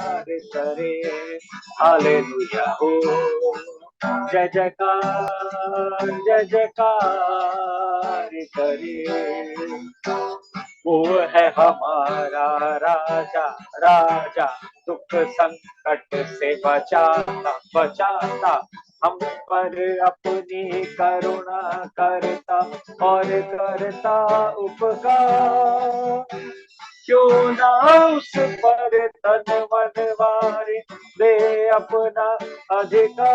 करे। हालेलुया हो, जय जयकार, जय जयकार करे। वो है हमारा राजा, राजा दुख संकट से बचाता बचाता, हम पर अपनी करुणा करता और करता उपकार। क्यों ना उस पर तन मन वारे दे अपना अधिकार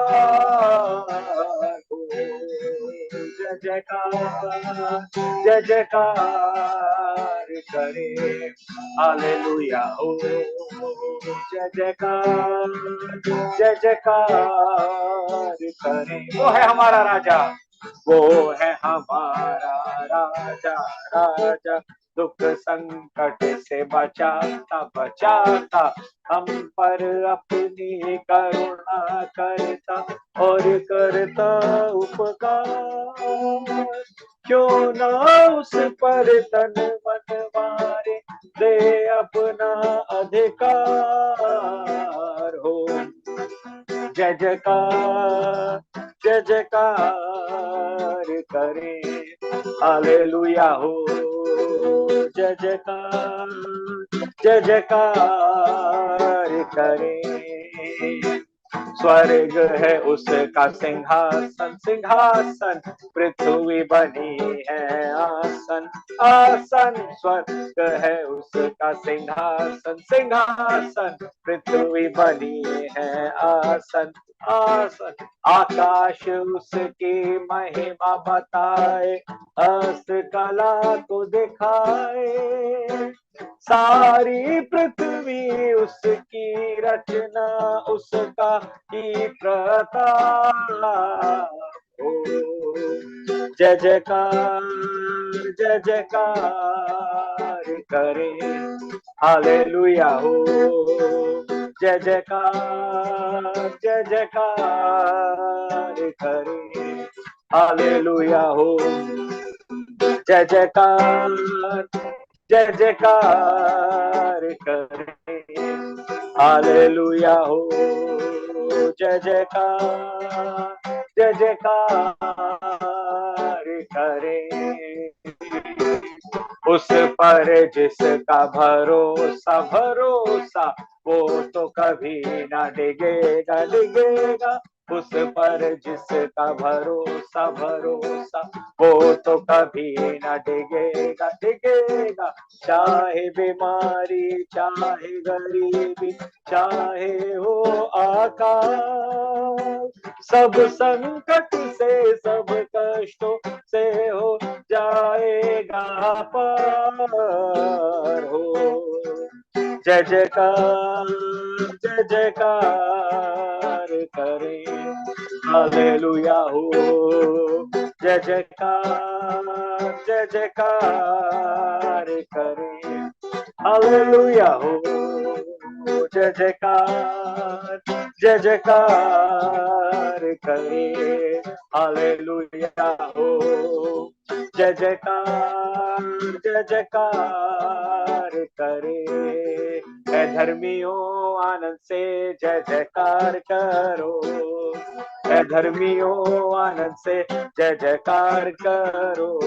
हो। जय जयकार, जय जयकार करे। हालेलुया हो, जय जयकार, जय जयकार करे। वो है हमारा राजा, वो है हमारा राजा, राजा दुख संकट से बचाता बचाता, हम पर अपनी करुणा करता और करता उपकार। क्यों ना उस पर तन मन मारे दे अपना अधिकार हो। जय जयकार, जय जयकार करे। हालेलुया हो, जय जयकार, जय जयकार करे। स्वर्ग है उसका सिंहासन, सिंहासन पृथ्वी बनी है आसन, आसन स्वर्ग है उसका सिंहासन, सिंहासन पृथ्वी बनी है आसन, आसन आकाश उसकी महिमा बताए, हस्तकला को दिखाए। सारी पृथ्वी उसकी रचना, उसका ही प्रताप हो। जय जयकार, जय जयकार करे। हालेलुया हो, जय जयकार, जय जयकार करे। हालेलुया हो, जय जयकार, जय जयकार करे। हालेलुया हो, जय जयकार, जय जयकार करे। उस पर जिसका भरोसा भरोसा, वो तो कभी ना डिगेगा डिगेगा। उस पर जिसका भरोसा भरोसा, वो तो कभी ना डिगेगा डिगेगा। चाहे बीमारी, चाहे गरीबी, चाहे हो आकाल, सब संकट से सब कष्टों से हो जाएगा पार हो। जय जयकार, जय जयकार करे। हालेलुया हो, जय जयकार, जय जयकार करे। हालेलुया हो, जय जयकार, जय जयकार करे। हालेलुया हो, जय जयकार, जय जयकार करे। है धर्मियों आनंद से जय जयकार करो, है धर्मियों आनंद से जय जयकार करो,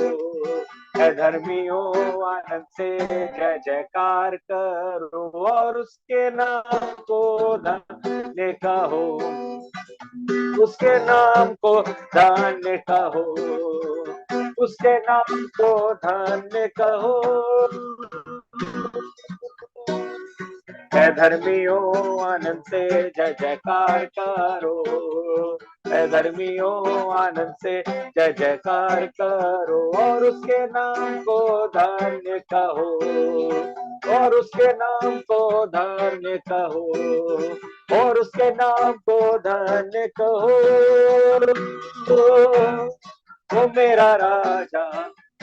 है धर्मियों आनंद से जय जयकार करो। और उसके नाम को धन्य कहो, उसके नाम को धन्य कहो, उसके नाम को धन्य कहो। है धर्मियों आनंद से जय जयकार करो, है धर्मियों आनंद से जय जयकार करो। और उसके नाम को धन्य कहो, और उसके नाम को धन्य कहो, और उसके नाम को धन्य कहो। वो मेरा राजा,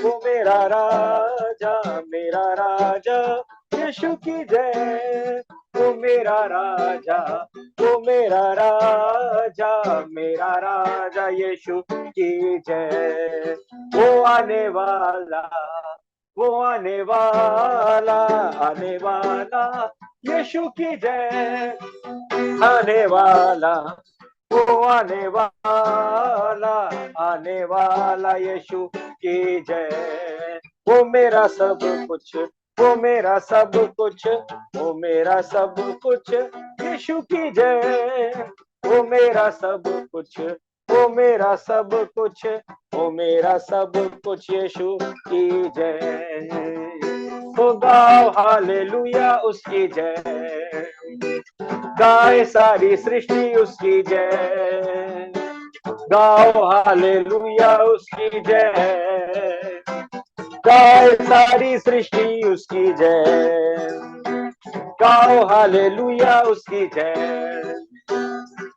वो मेरा राजा, मेरा राजा यीशु की जय। वो मेरा राजा, वो मेरा राजा, मेरा राजा यीशु की जय। वो आने वाला, वो आने वाला, आने वाला यीशु की जय। आने वाला, वो आने वाला यीशु की जय। वो मेरा सब कुछ, वो मेरा सब कुछ, वो मेरा सब कुछ यीशु की जय। वो मेरा सब कुछ, वो मेरा सब कुछ, वो मेरा सब कुछ यीशु की जय। ओ गाओ हालेलुया उसकी जय, गाए सारी सृष्टि उसकी जय। गाओ हालेलुया उसकी जय, गाए सारी सृष्टि उसकी जय। गाओ हालेलुया उसकी जय,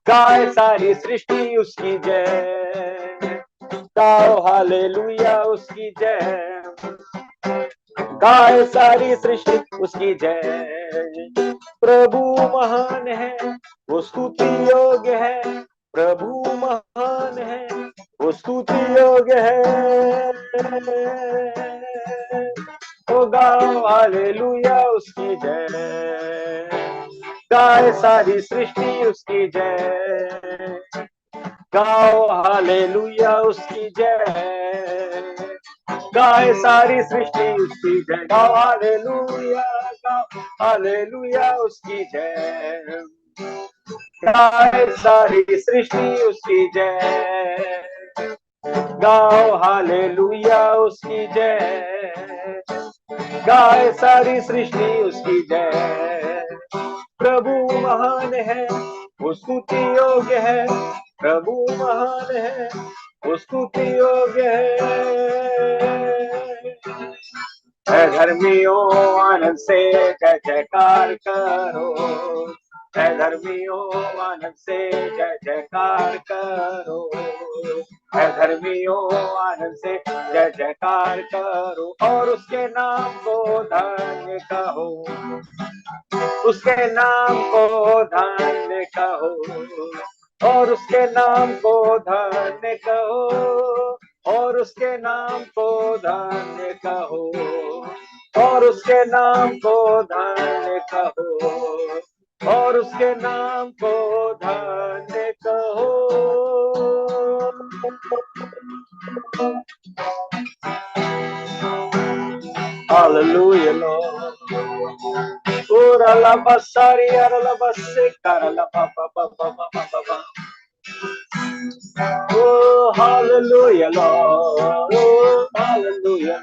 गाए सारी सृष्टि उसकी जय। गाओ हालेलुया उसकी जय, गाए सारी सृष्टि उसकी जय। प्रभु महान है, वो स्तुति योग्य है। प्रभु महान है, वो स्तुति योग्य है। ओ गाओ हालेलुया उसकी जय, गाए सारी सृष्टि उसकी जय। गाओ हालेलुया उसकी जय, गाए सारी सृष्टि उसकी जय। गाओ हालेलुया, गाओ हालेलुया उसकी जय, गाए सारी सृष्टि उसकी जय। गाओ हालेलुया उसकी जय, गाए सारी सृष्टि उसकी जय। प्रभु महान है, वो स्तुति योग्य है। प्रभु महान है, वो स्तुति योग्य है। धर्मियों आनंद से जय जयकार करो, है धर्मियों आनंद से जय जयकार करो। है धर्मियों आनंद से जय जयकार करो, और उसके नाम को धन्य कहो, उसके नाम को धन्य कहो, और उसके नाम को धन्य कहो, और उसके नाम को धन्य कहो, और उसके नाम को धन्य कहो, और उसके नाम को धन्य कहो। Hallelujah, Lord. Ora la basari, ara la basse, cara la ba ba ba ba ba ba ba ba. Oh, hallelujah, Lord. Oh, hallelujah.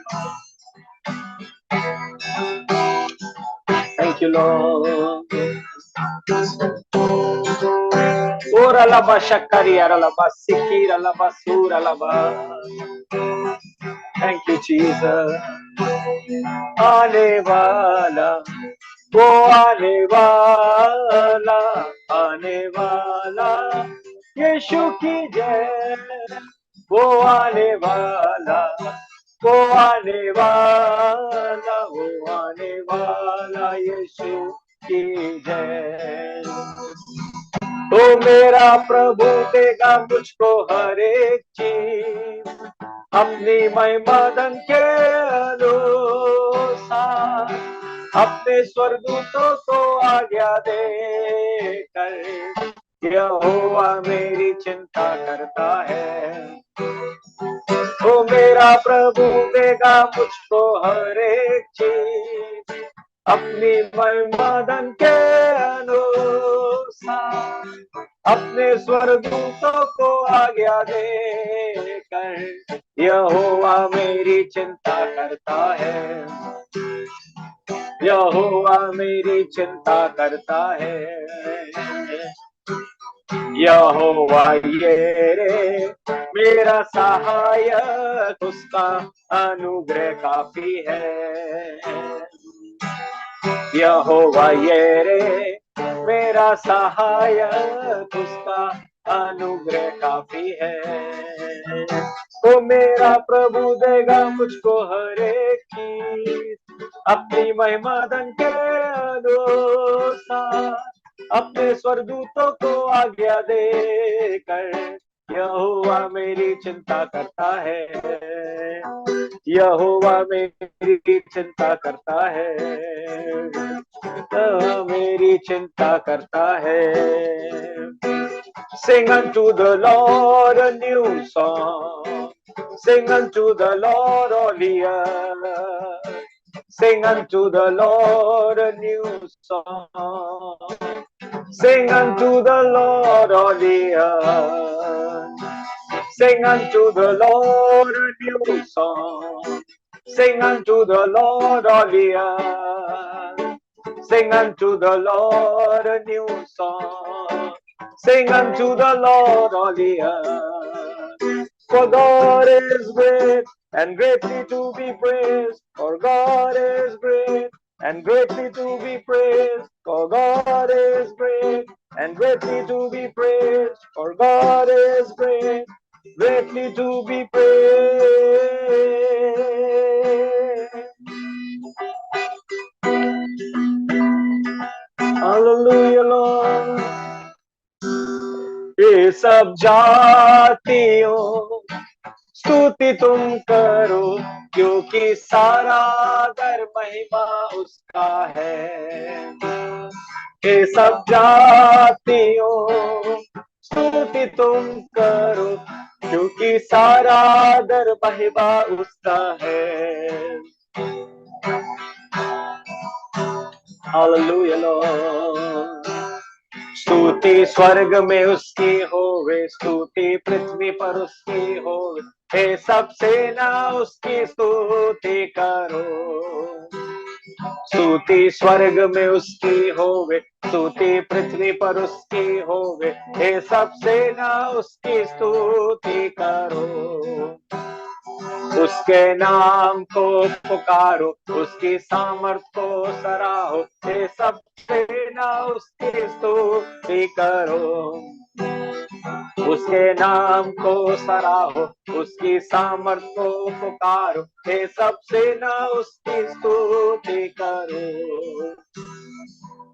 Thank you, Lord. Ora la bashakari, ara la basikira, la basura, la ba. Thank you, Jesus. आने वाला, वो आने वाला, आने वाला यीशु की जय। वो आने वाला, वो आने वाला, वो आने वाला यीशु की जय। तो मेरा प्रभु देगा मुझको हर एक चीज, अपनी महिमा धन के अनुसार। अपने स्वर्गदूतों को आज्ञा देकर यहोवा मेरी चिंता करता है। तो मेरा प्रभु देगा मुझको हर एक चीज, अपनी महिमा धन के अनुसार। अपने स्वर्गदूतों को आज्ञा देकर यहोवा मेरी चिंता करता है। यहोवा मेरी चिंता करता है। यहोवा येरे मेरा सहायक, उसका अनुग्रह काफी है। यहोवा येरे मेरा सहायक, उसका अनुग्रह काफी है। तो मेरा प्रभु देगा मुझको हर एक चीज, अपनी महिमा धन के अनुसार। अपने स्वर्गदूतों को आज्ञा देकर यहोवा मेरी चिंता करता है। यहोवा मेरी चिंता करता है, मेरी चिंता करता है। Sing unto the Lord a new song. Sing unto the Lord all the earth. Sing unto the Lord a new song. Sing unto the Lord all the earth. Sing unto the Lord a new song. Sing unto the Lord all the earth. Sing unto the Lord a new song. Sing unto the Lord all the earth. For God is great and greatly to be praised. For God is great and greatly to be praised. For God is great and greatly to be praised. For God is great, greatly to be praised. Hallelujah, Lord. ये सब जातियों स्तुति तुम करो, क्योंकि सारा दर महिमा उसका है। ये सब जातियों स्तुति तुम करो, क्योंकि सारा दर महिमा उसका है। Hallelujah Lord. स्तुति स्वर्ग में उसकी होवे, स्तुति पृथ्वी पर उसकी होवे, हे सब सेना उसकी स्तुति करो। स्तुति स्वर्ग में उसकी होवे, स्तुति पृथ्वी पर उसकी होवे, हे सब सेना उसकी स्तुति करो। उसके नाम को पुकारो, उसकी सामर्थ को सराहो, हे सब सेना उसकी स्तुति करो। उसके नाम को सराहो, उसकी सामर्थ को पुकारो, हे सब सेना उसकी स्तुति करो।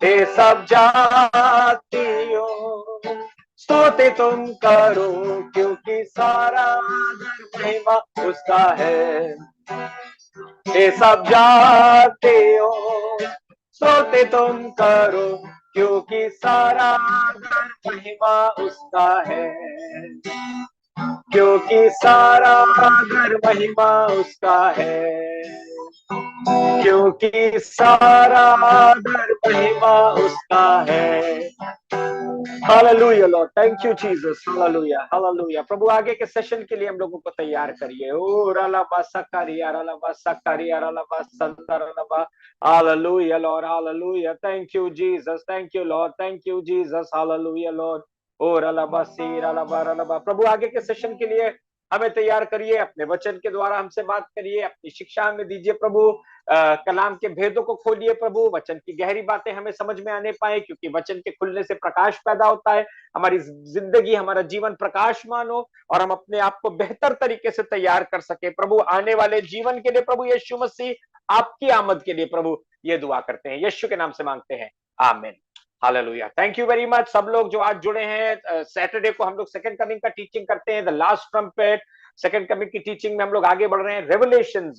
हे सब जातियों स्तुति तुम करो, क्योंकि सारा महिमा उसका है। ये सब जातियों स्तुति तुम करो, क्योंकि सारा महिमा उसका है। क्योंकि सारा महिमा उसका है। क्योंकि सारा महिमा उसका है। Hallelujah lord, thank you Jesus. Hallelujah hallelujah. प्रभु आगे के सेशन के लिए हम लोगों को तैयार करिए। ओ रलाबा सकारिया रलाबा सकारिया रलाबा संतर रलाबा। Hallelujah lord, hallelujah. Thank you Jesus, thank you lord, thank you Jesus. Hallelujah lord. ओ रलाबा सी रलाबा रलाबा। प्रभु आगे के सेशन के लिए हमें तैयार करिए, अपने वचन के द्वारा हमसे बात करिए, अपनी शिक्षा हमें दीजिए प्रभु। कलाम के भेदों को खोलिए प्रभु, वचन की गहरी बातें हमें समझ में आने पाए, क्योंकि वचन के खुलने से प्रकाश पैदा होता है। हमारी जिंदगी, हमारा जीवन प्रकाशमान हो और हम अपने आप को बेहतर तरीके से तैयार कर सके प्रभु आने वाले जीवन के लिए। प्रभु यीशु मसीह आपकी आमद के लिए प्रभु ये दुआ करते हैं, यीशु के नाम से मांगते हैं, आमीन। Hallelujah. Thank you very much सब लोग जो आज जुड़े हैं। सैटरडे को हम लोग सेकंड कमिंग का टीचिंग करते हैं, the last trumpet. Second coming की टीचिंग में हम लोग आगे बढ़ रहे हैं। रेवलेशंस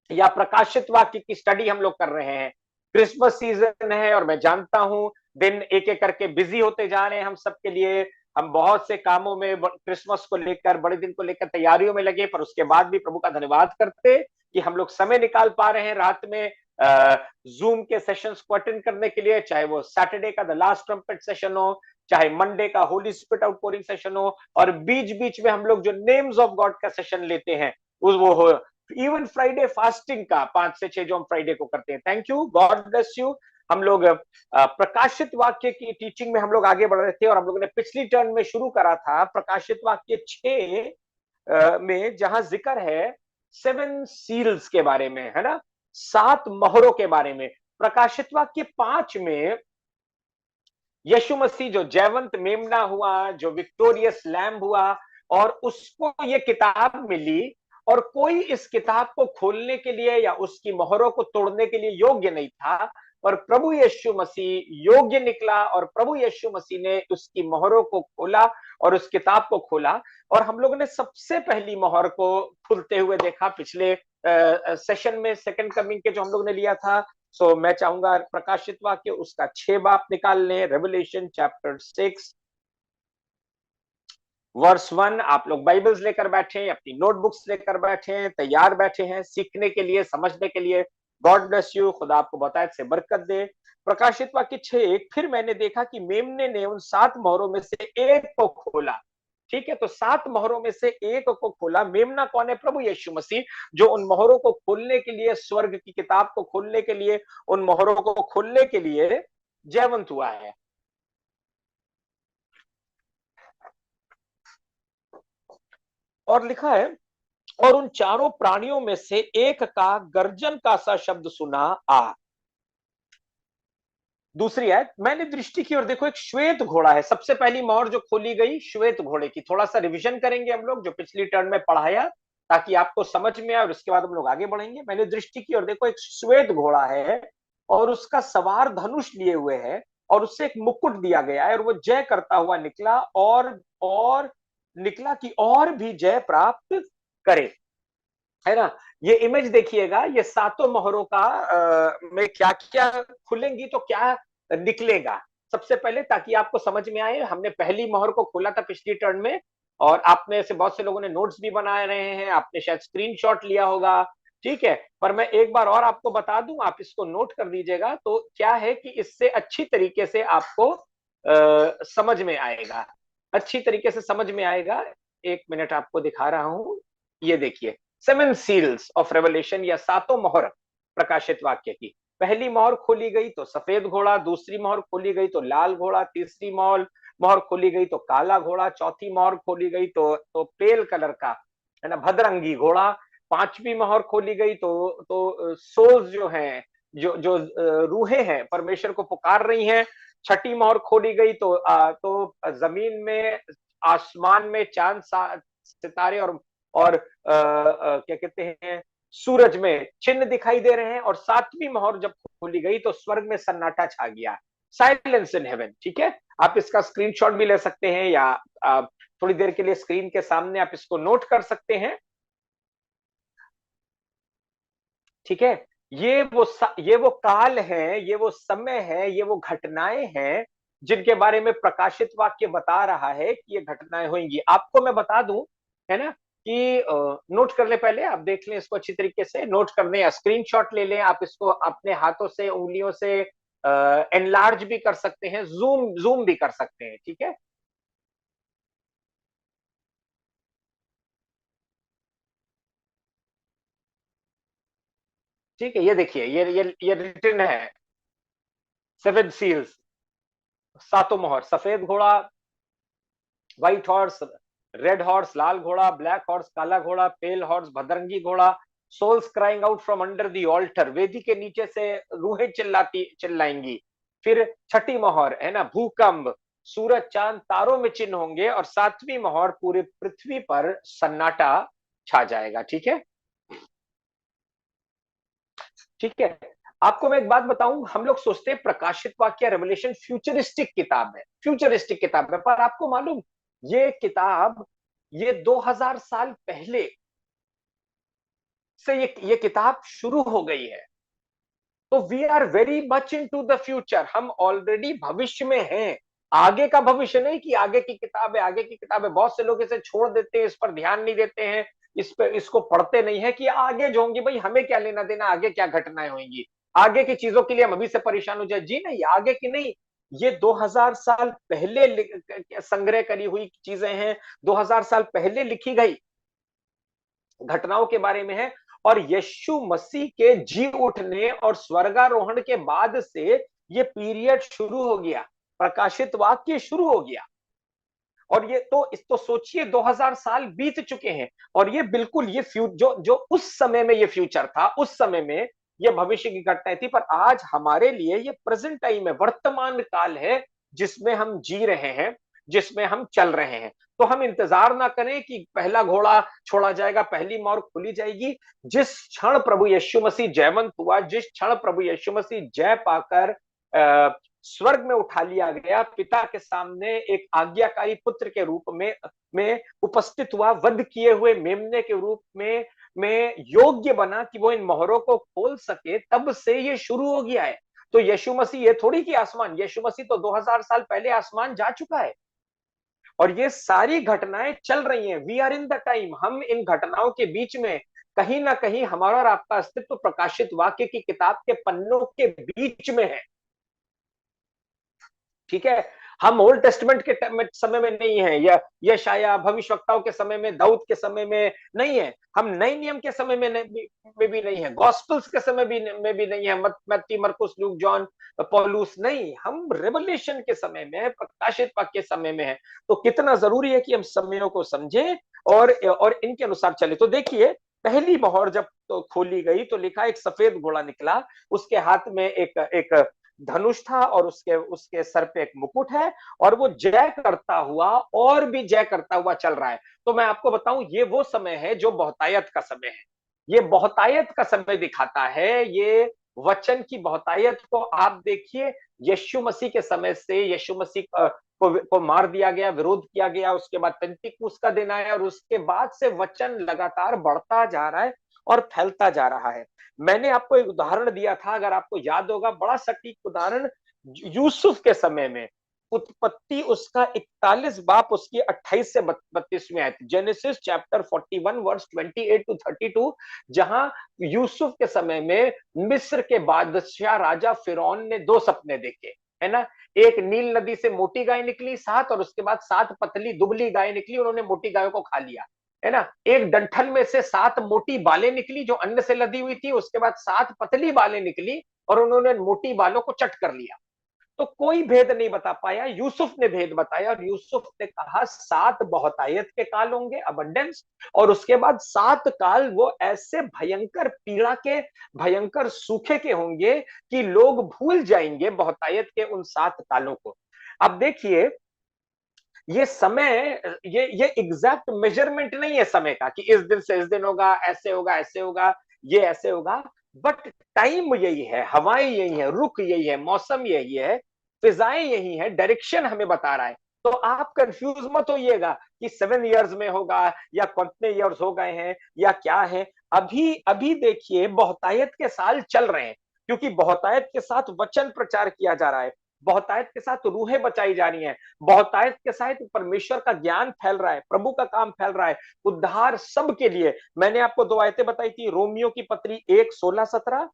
या प्रकाशित वाक्य की स्टडी हम लोग कर रहे हैं। क्रिसमस सीजन है और मैं जानता हूं दिन एक एक करके बिजी होते जा रहे हैं हम सबके लिए। हम बहुत से कामों में क्रिसमस को लेकर, बड़े दिन को लेकर तैयारियों में लगे, पर उसके बाद भी प्रभु का धन्यवाद करते कि हम लोग समय निकाल पा रहे हैं रात में जूम के सेशंस को अटेंड करने के लिए, चाहे वो सैटरडे का द लास्ट ट्रम्पेट सेशन हो, चाहे मंडे का होली स्पिरिट आउटपोरिंग सेशन हो, और बीच बीच में हम लोग जो नेम्स ऑफ गॉड का सेशन लेते हैं वो हो, इवन फ्राइडे फास्टिंग का 5 से 6 जो हम फ्राइडे को करते हैं। Thank you, God bless you. हम लोग प्रकाशित वाक्य की टीचिंग में हम लोग आगे बढ़ रहे थे और हम लोगों ने पिछली टर्न में शुरू करा था प्रकाशित वाक्य 6 में, जहां जिक्र है 7 सील्स के बारे में, है ना, 7 मोहरों के बारे में। प्रकाशित वाक्य 5 में यीशु मसीह जो जयवंत मेमना हुआ, जो विक्टोरियस लैम्ब हुआ, और उसको ये किताब मिली और कोई इस किताब को खोलने के लिए या उसकी मोहरों को तोड़ने के लिए योग्य नहीं था, और प्रभु यीशु मसीह योग्य निकला और प्रभु यीशु मसीह ने उसकी मोहरों को खोला और उस किताब को खोला। और हम लोगों ने सबसे पहली मोहर को खुलते हुए देखा पिछले सेशन में, सेकंड कमिंग के जो हम लोग ने लिया था। सो मैं चाहूंगा प्रकाशित वाक्य उसका 6 बाप निकाल लें, रेवलेशन चैप्टर 6 वर्स 1। आप लोग बाइबल्स लेकर बैठे, अपनी नोटबुक्स लेकर बैठे, तैयार बैठे हैं सीखने के लिए, समझने के लिए। गॉड ब्लेस यू, खुदा आपको बताए से बरकत दे। प्रकाशित वाक्य 6:1, फिर मैंने देखा कि मेमने ने उन 7 मोहरों में से एक को खोला। ठीक है, तो 7 मोहरों में से एक को खोला। मेमना कौन है? प्रभु यीशु मसीह, जो उन मोहरों को खोलने के लिए, स्वर्ग की किताब को खोलने के लिए, उन मोहरों को खोलने के लिए जयवंत हुआ है। और लिखा है, और उन चारों प्राणियों में से एक का गर्जन का सा शब्द सुना आ। दूसरी आयत, मैंने दृष्टि की और देखो एक श्वेत घोड़ा है। सबसे पहली मोहर जो खोली गई श्वेत घोड़े की। थोड़ा सा रिवीजन करेंगे हम लोग जो पिछली टर्न में पढ़ाया, ताकि आपको समझ में आए, और उसके बाद हम लोग आगे बढ़ेंगे। मैंने दृष्टि की और देखो एक श्वेत घोड़ा है और उसका सवार धनुष लिए हुए है और उससे एक मुकुट दिया गया है और वो जय करता हुआ निकला और निकला कि और भी जय प्राप्त करे। है ना? ये इमेज देखिएगा, ये 7 मोहरों का में क्या क्या खुलेंगी तो क्या निकलेगा। सबसे पहले ताकि आपको समझ में आए, हमने पहली मोहर को खोला था पिछली टर्न में, और आप में से बहुत से लोगों ने नोट्स भी बनाए रहे हैं, आपने शायद स्क्रीनशॉट लिया होगा। ठीक है, पर मैं एक बार और आपको बता दूं, आप इसको नोट कर लीजिएगा। तो क्या है कि इससे अच्छी तरीके से आपको समझ में आएगा, अच्छी तरीके से समझ में आएगा। एक मिनट आपको दिखा रहा हूं, ये देखिए 7 सील्स ऑफ रेवलेशन, या 7 मोहर प्रकाशित वाक्य की। पहली मोहर खोली गई तो सफेद घोड़ा, दूसरी मोहर खोली गई तो लाल घोड़ा, तीसरी मोहर खोली गई तो काला घोड़ा, चौथी मोहर खोली गई तो पेल कलर का, है ना, भदरंगी घोड़ा। पांचवी मोहर खोली गई तो सोल्स जो हैं, जो जो रूहें हैं परमेश्वर को पुकार रही हैं। छठी मोहर खोली गई तो जमीन में, आसमान में चांद सितारे और क्या कहते हैं, सूरज में चिन्ह दिखाई दे रहे हैं। और 7वीं मोहर जब खोली गई तो स्वर्ग में सन्नाटा छा गया, साइलेंस इन हेवन। ठीक है, आप इसका स्क्रीनशॉट भी ले सकते हैं, या थोड़ी देर के लिए स्क्रीन के सामने आप इसको नोट कर सकते हैं। ठीक है, ये वो काल है, ये वो समय है, ये वो घटनाएं हैं जिनके बारे में प्रकाशित वाक्य बता रहा है कि ये घटनाएं होंगी। आपको मैं बता दूं, है ना, कि नोट कर ले, पहले आप देख लें इसको अच्छी तरीके से, नोट कर लें या स्क्रीनशॉट ले लें। आप इसको अपने हाथों से, उंगलियों से एनलार्ज भी कर सकते हैं, जूम जूम भी कर सकते हैं। ठीक है, ठीक है, ये देखिए, ये रिटर्न है 7 सील्स, 7 मोहर। सफेद घोड़ा, व्हाइट हॉर्स, रेड हॉर्स लाल घोड़ा, ब्लैक हॉर्स काला घोड़ा, पेल हॉर्स भदरंगी घोड़ा, souls crying out from under the altar, वेदी के नीचे से रूहें चिल्लाएंगी। फिर छठी मोहर, है ना, भूकंप, सूरज चांद तारों में चिन्ह होंगे। और 7वीं मोहर पूरे पृथ्वी पर सन्नाटा छा जाएगा। ठीक है, ठीक है। आपको मैं एक बात बताऊं, हम लोग सोचते हैं प्रकाशित वाक्य रेवलेशन फ्यूचरिस्टिक किताब है, फ्यूचरिस्टिक किताब है, पर आपको मालूम ये किताब, ये 2000 साल पहले से ये किताब शुरू हो गई है। तो we are very much into the future, हम ऑलरेडी भविष्य में हैं। आगे का भविष्य नहीं कि आगे की किताब है, आगे की किताब है। बहुत से लोग इसे छोड़ देते हैं, इस पर ध्यान नहीं देते हैं, इस पे इसको पढ़ते नहीं है कि आगे जो होंगी, भाई हमें क्या लेना देना, आगे क्या घटनाएं होंगी, आगे की चीजों के लिए हम अभी से परेशान हो जाए। जी नहीं, आगे की नहीं, ये 2000 साल पहले संग्रह करी हुई चीजें हैं, 2000 साल पहले लिखी गई घटनाओं के बारे में है। और यीशु मसीह के जी उठने और स्वर्गारोहण के बाद से ये पीरियड शुरू हो गया, प्रकाशित वाक्य शुरू हो गया। और ये तो इस तो सोचिए 2000 साल बीत चुके हैं, और ये बिल्कुल ये जो जो उस समय में ये फ्यूचर था, उस समय में ये भविष्य की घटनाएं थी। पर आज हमारे लिए ये प्रेजेंट टाइम है, वर्तमान काल है जिसमें हम जी रहे हैं। जिसमें हम चल रहे हैं। तो हम इंतजार ना करें कि पहला घोड़ा छोड़ा जाएगा, पहली मोर खुली जाएगी। जिस क्षण प्रभु यीशु मसीह जयवंत हुआ, जिस क्षण प्रभु यीशु मसीह जय पाकर स्वर्ग में उठा लिया गया, पिता के सामने एक आज्ञाकारी पुत्र के रूप में उपस्थित हुआ, वध किए हुए मेमने के रूप में योग्य बना कि वो इन मोहरों को खोल सके, तब से ये शुरू हो गया है। तो यीशु मसीह ये थोड़ी कि आसमान, यीशु मसीह तो 2000 साल पहले आसमान जा चुका है और ये सारी घटनाएं चल रही हैं। We are in the time. हम इन घटनाओं के बीच में कहीं ना कहीं हमारा और आपका अस्तित्व प्रकाशित वाक्य की किताब के पन्नों के बीच में है। ठीक है, हम ओल्ड टेस्टमेंट के समय में नहीं है, या यशाया भविष्यवक्ताओं के समय में, दाऊद के समय में नहीं है, हम नए नियम के समय में भी नहीं है, गॉस्पेल्स के समय में भी नहीं है, मत्ती मरकुस लूक जॉन पौलुस नहीं, हम रेवलेशन के समय में, प्रकाशित वाक्य के समय में है। तो कितना जरूरी है कि हम समयों को समझें और इनके अनुसार चले। तो देखिए, पहली मोहर जब तो खोली गई तो लिखा एक सफेद घोड़ा निकला, उसके हाथ में एक धनुष था और उसके उसके सर पे एक मुकुट है और वो जय करता हुआ और भी जय करता हुआ चल रहा है। तो मैं आपको बताऊं, ये वो समय है जो बहुतायत का समय है। ये बहुतायत का समय दिखाता है। ये वचन की बहुतायत को आप देखिए, यीशु मसीह के समय से, यीशु मसीह को मार दिया गया, विरोध किया गया, उसके बाद पेंतिकुस्त का दिन आया और उसके बाद से वचन लगातार बढ़ता जा रहा है और फैलता जा रहा है। मैंने आपको एक उदाहरण दिया था, अगर आपको याद होगा, बड़ा सटीक उदाहरण, यूसुफ के समय में उत्पत्ति उसका 41 बाप उसकी 28 से 32 में आयत, जेनेसिस चैप्टर 41 वर्स 28 टू 32, जहां यूसुफ के समय में मिस्र के बादशाह राजा फिरौन ने 2 सपने देखे, है ना। एक नील नदी से मोटी गाय निकली 7, और उसके बाद 7 पतली दुबली गाय निकली, उन्होंने मोटी गायों को खा लिया, है ना। एक डंठल में से 7 मोटी बालें निकली जो अन्न से लदी हुई थी, उसके बाद 7 पतली बालें निकली और उन्होंने मोटी बालों को चट कर लिया। तो कोई भेद नहीं बता पाया, यूसुफ ने भेद बताया और यूसुफ ने कहा 7 बहुतायत के काल होंगे, अबंडेंस, और उसके बाद 7 काल वो ऐसे भयंकर पीड़ा के, भयंकर सूखे के होंगे कि लोग भूल जाएंगे बहुतायत के उन 7 कालों को। अब देखिए, ये समय, ये एग्जैक्ट मेजरमेंट नहीं है समय का कि इस दिन से इस दिन होगा, ऐसे होगा, ऐसे होगा, ये ऐसे होगा, बट टाइम यही है, हवाएं यही है, रुख यही है, मौसम यही है, फिजाएं यही है, डायरेक्शन हमें बता रहा है। तो आप कंफ्यूज मत होइएगा कि 7 इयर्स में होगा या कितने इयर्स हो गए हैं या क्या है। अभी अभी देखिए, बहुतायत के साल चल रहे हैं, क्योंकि बहुतायत के साथ वचन प्रचार किया जा रहा है, बहुतायत के साथ रूहें बचाई जा रही हैं, बहुतायत के साथ परमेश्वर का ज्ञान फैल रहा है, प्रभु का काम फैल रहा है, उद्धार सबके लिए। मैंने आपको 2 आयतें बताई थी, रोमियो की पत्री 1:16-17,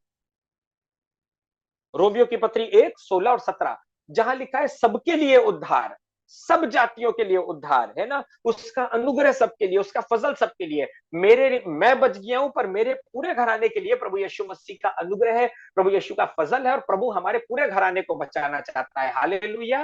रोमियो की पत्री 1:16 और 17, जहां लिखा है सबके लिए उद्धार, सब जातियों के लिए उद्धार, है ना, उसका अनुग्रह सबके लिए, उसका फजल सबके लिए। मैं बच गया हूं, पर मेरे पूरे घराने के लिए प्रभु यीशु मसीह का अनुग्रह है, प्रभु यीशु का फजल है, और प्रभु हमारे पूरे घराने को बचाना चाहता है। हालेलुया।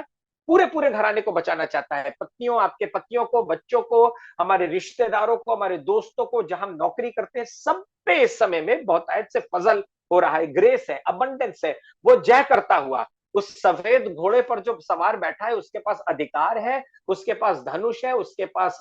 पूरे पूरे घराने को बचाना चाहता है, पत्नियों, आपके पतियों को, बच्चों को, हमारे रिश्तेदारों को, हमारे दोस्तों को, जहां हम नौकरी करते हैं, सब पे इस समय में बहुतायत से फजल हो रहा है, ग्रेस है, अबंडेंस है। वो जय करता हुआ उस सफेद घोड़े पर जो सवार बैठा है, उसके पास अधिकार है, उसके पास धनुष है, उसके पास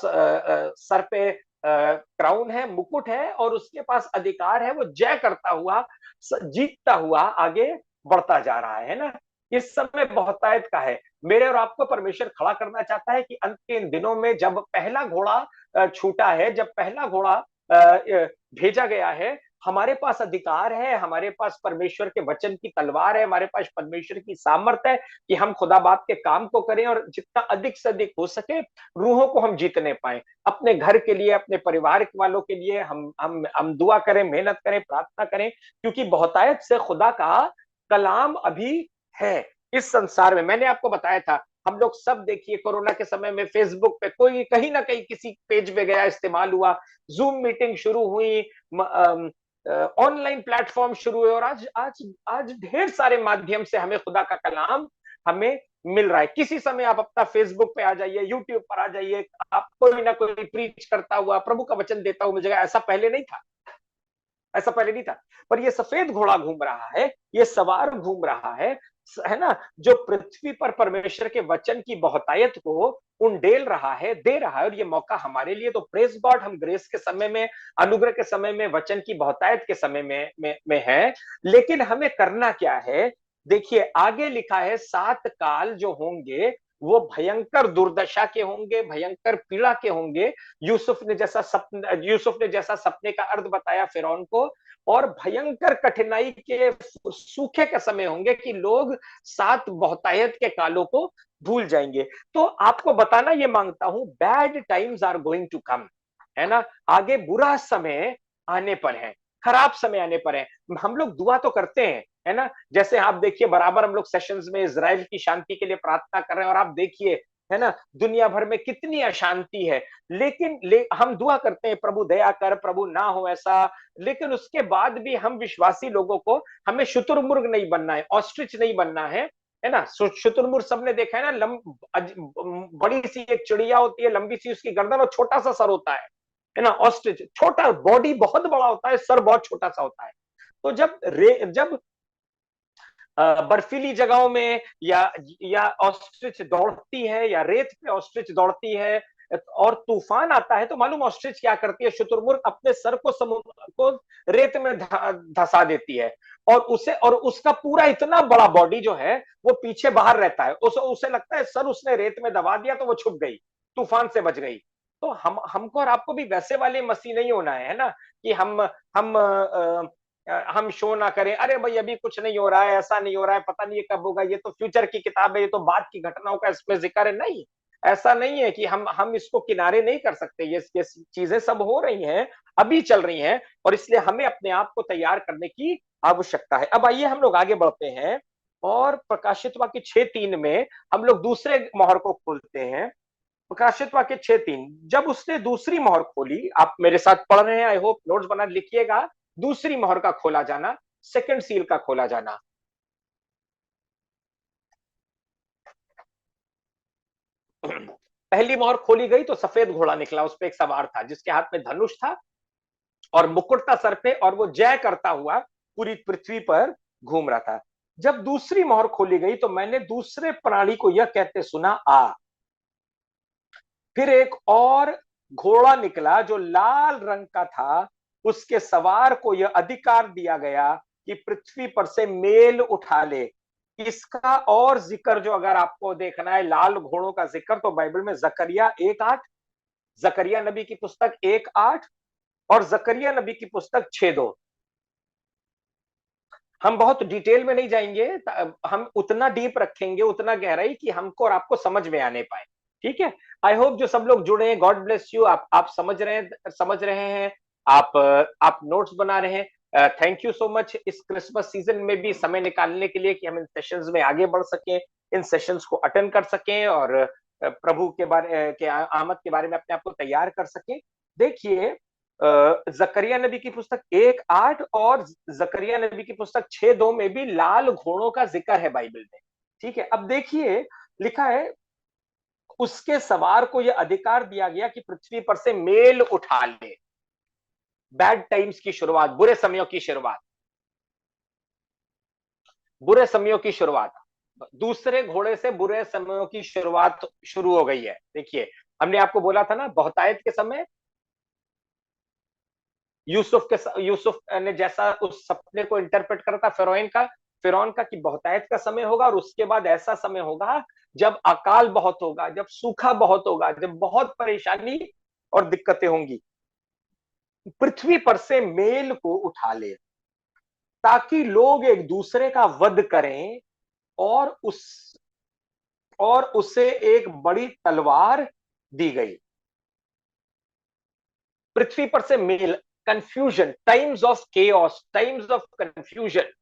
सर पे क्राउन है, मुकुट है, और उसके पास अधिकार है। वो जय करता हुआ, जीतता हुआ आगे बढ़ता जा रहा है ना। इस समय बहुतायत का है। मेरे और आपको परमेश्वर खड़ा करना चाहता है कि अंत के इन दिनों में जब पहला घोड़ा छूटा है, जब पहला घोड़ा भेजा गया है, हमारे पास अधिकार है, हमारे पास परमेश्वर के वचन की तलवार है, हमारे पास परमेश्वर की सामर्थ है कि हम खुदा बाप के काम को करें और जितना अधिक से अधिक हो सके रूहों को हम जीतने पाए। अपने घर के लिए, अपने परिवार वालों के लिए हम दुआ करें, मेहनत करें, प्रार्थना करें, क्योंकि बहुतायत से खुदा का कलाम अभी है इस संसार में। मैंने आपको बताया था, हम लोग सब देखिए, कोरोना के समय में फेसबुक पे कोई कहीं ना कहीं किसी पेज पे गया, इस्तेमाल हुआ, जूम मीटिंग शुरू हुई, ऑनलाइन प्लेटफॉर्म शुरू हुए, और आज आज आज ढेर सारे माध्यम से हमें खुदा का कलाम हमें मिल रहा है। किसी समय आप अपना फेसबुक पे आ जाइए, यूट्यूब पर आ जाइए, आप कोई ना कोई प्रीच करता हुआ, प्रभु का वचन देता हुआ मिल जाएगा। ऐसा पहले नहीं था, ऐसा पहले नहीं था। पर ये सफेद घोड़ा घूम रहा है, ये सवार घूम रहा है, है ना, जो पृथ्वी पर परमेश्वर के वचन की बहुतायत को उंडेल रहा है, दे रहा है। और ये मौका हमारे लिए, तो प्रेज गॉड, हम ग्रेस के समय में, अनुग्रह के समय में, वचन की बहुतायत के समय में है। लेकिन हमें करना क्या है? देखिए आगे लिखा है 7 काल जो होंगे वो भयंकर दुर्दशा के होंगे, भयंकर पीड़ा के होंगे। यूसुफ ने जैसा सपने का अर्थ बताया फिरौन को, और भयंकर कठिनाई के सूखे के समय होंगे कि लोग 7 बहुतायत के कालों को भूल जाएंगे। तो आपको बताना ये मांगता हूं, bad times are going to come, है ना, आगे बुरा समय आने पर है, खराब समय आने पर है। हम लोग दुआ तो करते हैं, है ना, जैसे आप देखिए बराबर हम लोग सेशंस में इजराइल की शांति के लिए प्रार्थना कर रहे हैं, और आप देखिए, है ना, दुनिया भर में कितनी अशांति है। लेकिन हम दुआ करते हैं प्रभु दया कर, प्रभु ना हो ऐसा। लेकिन उसके बाद भी हम विश्वासी लोगों को, हमें शुतुरमुर्ग नहीं बनना है, ऑस्ट्रिच नहीं बनना है ना। शुतुरमुर्ग सबने देखा है ना, बड़ी सी एक चिड़िया होती है, लंबी सी उसकी गर्दन और छोटा सा सर होता है ना। ऑस्ट्रिच छोटा, बॉडी बहुत बड़ा होता है, सर बहुत छोटा सा होता है। तो जब बर्फीली जगहों में या ऑस्ट्रिच दौड़ती है, या रेत पे ऑस्ट्रिच दौड़ती है और तूफान आता है, तो मालूम ऑस्ट्रिच क्या करती है? शुतुरमुर्ग अपने सर को समुद्र को रेत में धसा देती है, और उसका पूरा इतना बड़ा बॉडी जो है वो पीछे बाहर रहता है। उसे लगता है सर उसने रेत में दबा दिया तो वो छुप गई, तूफान से बच गई। तो हमको और आपको भी वैसे वाले मसीह नहीं होना है ना, कि हम शो ना करें, अरे भाई अभी कुछ नहीं हो रहा है, ऐसा नहीं हो रहा है, पता नहीं ये कब होगा, ये तो फ्यूचर की किताब है, ये तो बाद की घटनाओं का इसमें जिक्र है। नहीं, ऐसा नहीं है कि हम इसको किनारे नहीं कर सकते। ये चीजें सब हो रही हैं, अभी चल रही हैं, और इसलिए हमें अपने आप को तैयार करने की आवश्यकता है। अब आइए हम लोग आगे बढ़ते हैं, और प्रकाशित वाक्य 6:3 में हम लोग दूसरे मोहर को खोलते हैं। प्रकाशित वाक्य 6:3, जब उसने दूसरी मोहर खोली, आप मेरे साथ पढ़ रहे हैं, आई होप नोट्स बना लिखिएगा। दूसरी मोहर का खोला जाना, सेकंड सील का खोला जाना। पहली मोहर खोली गई तो सफेद घोड़ा निकला, उस पर एक सवार था जिसके हाथ में धनुष था और मुकुट था सर पे, और वो जय करता हुआ पूरी पृथ्वी पर घूम रहा था। जब दूसरी मोहर खोली गई तो मैंने दूसरे प्राणी को यह कहते सुना, आ। फिर एक और घोड़ा निकला जो लाल रंग का था, उसके सवार को यह अधिकार दिया गया कि पृथ्वी पर से मेल उठा ले। इसका और जिक्र जो अगर आपको देखना है, लाल घोड़ों का जिक्र, तो बाइबल में जकरिया 1:8, जकरिया नबी की पुस्तक 1:8, और जकरिया नबी की पुस्तक 6:2। हम बहुत डिटेल में नहीं जाएंगे, हम उतना डीप रखेंगे, उतना गहराई कि हमको और आपको समझ में आने पाए। ठीक है, आई होप जो सब लोग जुड़े हैं, गॉड ब्लेस यू। आप समझ रहे हैं, आप नोट्स बना रहे हैं। थैंक यू सो मच इस क्रिसमस सीजन में भी समय निकालने के लिए कि हम इन सेशंस में आगे बढ़ सकें, इन सेशंस को अटेंड कर सकें, और प्रभु के बारे के आमद के बारे में अपने आप को तैयार कर सकें। देखिए जकरिया नबी की पुस्तक 1:8 और जकरिया नबी की पुस्तक 6:2 में भी लाल घोड़ों का जिक्र है बाइबल में। ठीक है, अब देखिए लिखा है, उसके सवार को यह अधिकार दिया गया कि पृथ्वी पर से मेल उठा ले। बैड टाइम्स की शुरुआत, बुरे समयों की शुरुआत, बुरे समयों की शुरुआत, दूसरे घोड़े से बुरे समयों की शुरुआत शुरू हो गई है। देखिए हमने आपको बोला था ना, बहुतायत के समय यूसुफ ने जैसा उस सपने को इंटरप्रेट करा था फिरौन का कि बहुतायत का समय होगा, और उसके बाद ऐसा समय होगा जब अकाल बहुत होगा, जब सूखा बहुत होगा, जब बहुत परेशानी और दिक्कतें होंगी। पृथ्वी पर से मेल को उठा ले ताकि लोग एक दूसरे का वध करें, और उसे एक बड़ी तलवार दी गई। पृथ्वी पर से मेल, confusion, times of chaos, times of confusion.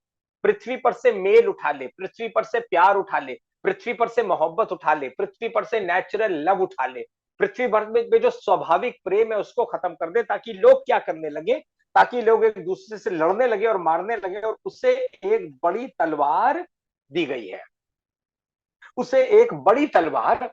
पृथ्वी पर से मेल उठा ले, पृथ्वी पर से प्यार उठा ले, पृथ्वी पर से मोहब्बत उठा ले, पृथ्वी पर से नेचुरल लव उठा ले, पृथ्वी भर में जो स्वाभाविक प्रेम है उसको खत्म कर दे, ताकि लोग क्या करने लगे, ताकि लोग एक दूसरे से लड़ने लगे और मारने लगे, और उसे एक बड़ी तलवार दी गई है, उसे एक बड़ी तलवार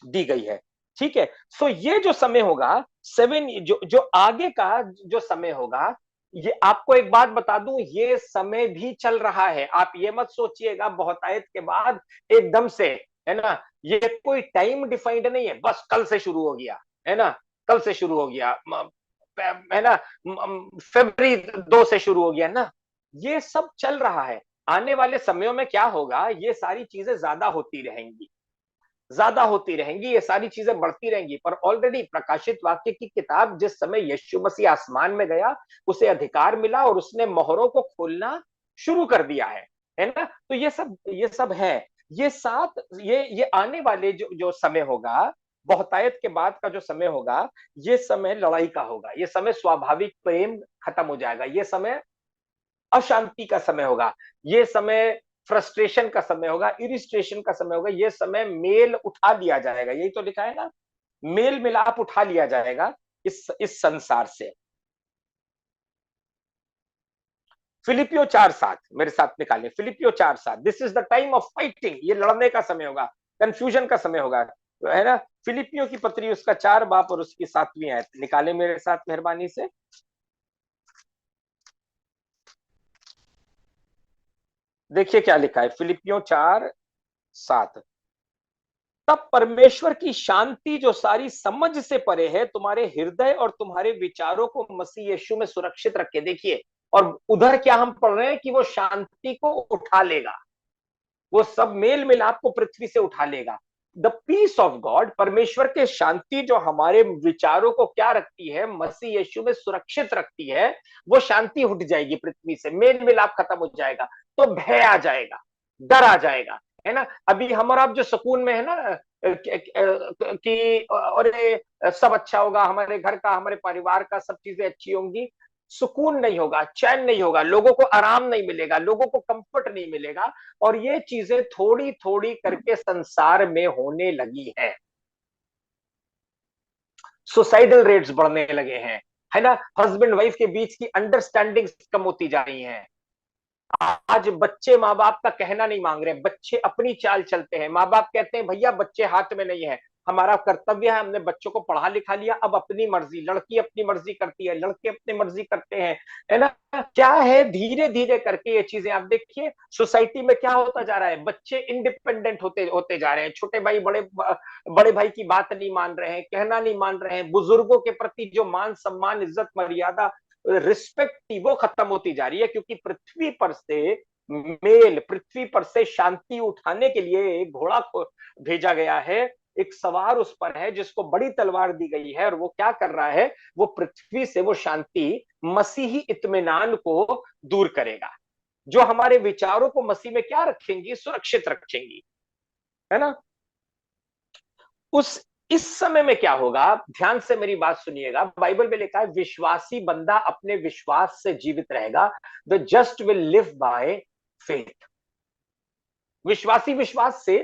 दी गई है। ठीक है, सो ये जो समय होगा, 7 जो जो आगे का जो समय होगा, ये आपको एक बात बता दूं, ये समय भी चल रहा है। आप ये मत सोचिएगा बहुतायत के बाद एकदम से, है ना, ये कोई टाइम डिफाइंड नहीं है, बस कल से शुरू हो गया, है ना, कल से शुरू हो गया, है ना, फरवरी 2 से शुरू हो गया ना। ये सब चल रहा है। आने वाले समयों में क्या होगा, ये सारी चीजें ज्यादा होती रहेंगी, ज्यादा होती रहेंगी, ये सारी चीजें बढ़ती रहेंगी। पर ऑलरेडी प्रकाशित वाक्य की किताब, जिस समय यीशु मसीह आसमान में गया, उसे अधिकार मिला और उसने मोहरों को खोलना शुरू कर दिया है ना। तो ये सब है। ये सात ये आने वाले जो जो समय होगा, बहुतायत के बाद का जो समय होगा, ये समय लड़ाई का होगा, ये समय स्वाभाविक प्रेम खत्म हो जाएगा, ये समय अशांति का समय होगा, ये समय फ्रस्ट्रेशन का समय होगा, इरिस्ट्रेशन का समय होगा, ये समय मेल उठा लिया जाएगा। यही तो लिखा है ना, मेल मिलाप उठा लिया जाएगा इस संसार से। फिलिपियो 4:7 मेरे साथ निकालें, फिलिपियो 4:7। This is the time of fighting, ये लड़ने का समय होगा, कंफ्यूजन का समय होगा, है ना। फिलिपियो की पत्री उसका 4 बाप और उसकी 7वीं आयत निकाले मेरे साथ मेहरबानी से। देखिए क्या लिखा है, फिलिपियो 4:7। तब परमेश्वर की शांति जो सारी समझ से परे है, तुम्हारे हृदय और तुम्हारे विचारों को मसीह यीशु में सुरक्षित रखे। देखिए, और उधर क्या हम पढ़ रहे हैं कि वो शांति को उठा लेगा, वो सब मेल मिलाप को पृथ्वी से उठा लेगा। द पीस ऑफ गॉड, परमेश्वर के शांति जो हमारे विचारों को क्या रखती है, मसीह यीशु में सुरक्षित रखती है, वो शांति उठ जाएगी पृथ्वी से, मेल मिलाप खत्म हो जाएगा, तो भय आ जाएगा, डर आ जाएगा, है ना। अभी हम और आप जो सुकून में है ना, कि अरे सब अच्छा होगा, हमारे घर का, हमारे परिवार का सब चीजें अच्छी होंगी, सुकून नहीं होगा, चैन नहीं होगा, लोगों को आराम नहीं मिलेगा, लोगों को कंफर्ट नहीं मिलेगा। और ये चीजें थोड़ी थोड़ी करके संसार में होने लगी है। सुसाइडल रेट्स बढ़ने लगे हैं, है ना, हस्बैंड वाइफ के बीच की अंडरस्टैंडिंग कम होती जा रही है। आज बच्चे माँ बाप का कहना नहीं मांग रहे, बच्चे अपनी चाल चलते हैं। माँ बाप कहते हैं भैया बच्चे हाथ में नहीं है, हमारा कर्तव्य है, हमने बच्चों को पढ़ा लिखा लिया, अब अपनी मर्जी, लड़की अपनी मर्जी करती है, लड़के अपनी मर्जी करते हैं, है ना। क्या है, धीरे धीरे करके ये चीजें आप देखिए सोसाइटी में क्या होता जा रहा है, बच्चे इंडिपेंडेंट होते होते जा रहे हैं, छोटे भाई बड़े बड़े भाई की बात नहीं मान रहे हैं, कहना नहीं मान रहे हैं, बुजुर्गों के प्रति जो मान सम्मान इज्जत मर्यादा रिस्पेक्ट थी वो खत्म होती जा रही है। क्योंकि पृथ्वी पर से मेल, पृथ्वी पर से शांति उठाने के लिए एक घोड़ा को भेजा गया है, एक सवार उस पर है जिसको बड़ी तलवार दी गई है, और वो क्या कर रहा है, वो पृथ्वी से वो शांति, मसीही इत्मीनान को दूर करेगा, जो हमारे विचारों को मसीह में क्या रखेंगी, सुरक्षित रखेंगी, है ना। उस इस समय में क्या होगा, ध्यान से मेरी बात सुनिएगा, बाइबल में लिखा है विश्वासी बंदा अपने विश्वास से जीवित रहेगा, the just will live by faith. विश्वासी विश्वास से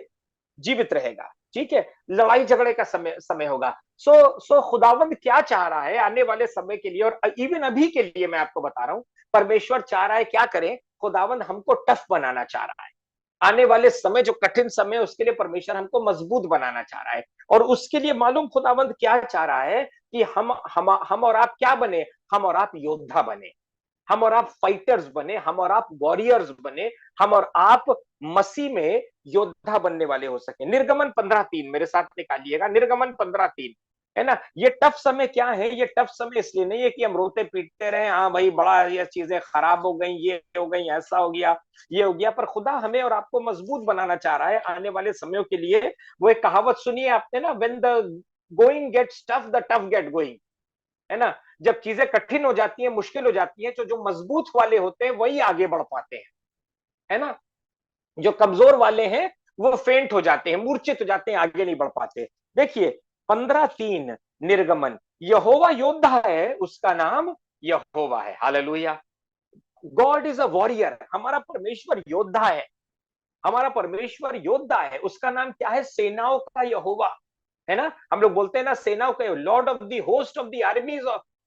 जीवित रहेगा, ठीक है। लड़ाई झगड़े का समय होगा। सो खुदावंद क्या चाह रहा है आने वाले समय के लिए, और इवन अभी के लिए मैं आपको बता रहा हूं, परमेश्वर चाह रहा है क्या करें, खुदावंद हमको टफ बनाना चाह रहा है। आने वाले समय जो कठिन समय है उसके लिए परमेश्वर हमको मजबूत बनाना चाह रहा है। और उसके लिए मालूम खुदावंद क्या चाह रहा है कि हम और आप क्या बने, हम और आप योद्धा बने, हम और आप फाइटर्स बने, हम और आप वॉरियर्स बने, हम और आप मसीह में योद्धा बनने वाले हो सके। निर्गमन 15:3 मेरे साथ निकालिएगा, निर्गमन 15:3, है ना। ये टफ समय क्या है, ये टफ समय इसलिए नहीं है कि हम रोते पीटते रहे, हाँ भाई बड़ा ये चीजें खराब हो गई, ये हो गई, ऐसा हो गया, ये हो गया, पर खुदा हमें और आपको मजबूत बनाना चाह रहा है आने वाले समयों के लिए। वो एक कहावत सुनिए आपने ना, when the going gets tough the tough get going, है ना। जब चीजें कठिन हो जाती हैं, मुश्किल हो जाती हैं, तो जो मजबूत वाले होते हैं वही आगे बढ़ पाते हैं, है ना। जो कमजोर वाले हैं वो फेंट हो जाते हैं, मूर्छित हो जाते हैं, आगे नहीं बढ़ पाते। देखिए 15:3 निर्गमन, यहोवा योद्धा है, उसका नाम यहोवा है, hallelujah. God is a warrior, हमारा परमेश्वर योद्धा है, हमारा परमेश्वर योद्धा है, उसका नाम क्या है, सेनाओं का यहोवा, है ना। हम लोग बोलते हैं ना सेनाओं का, Lord of the host of the armies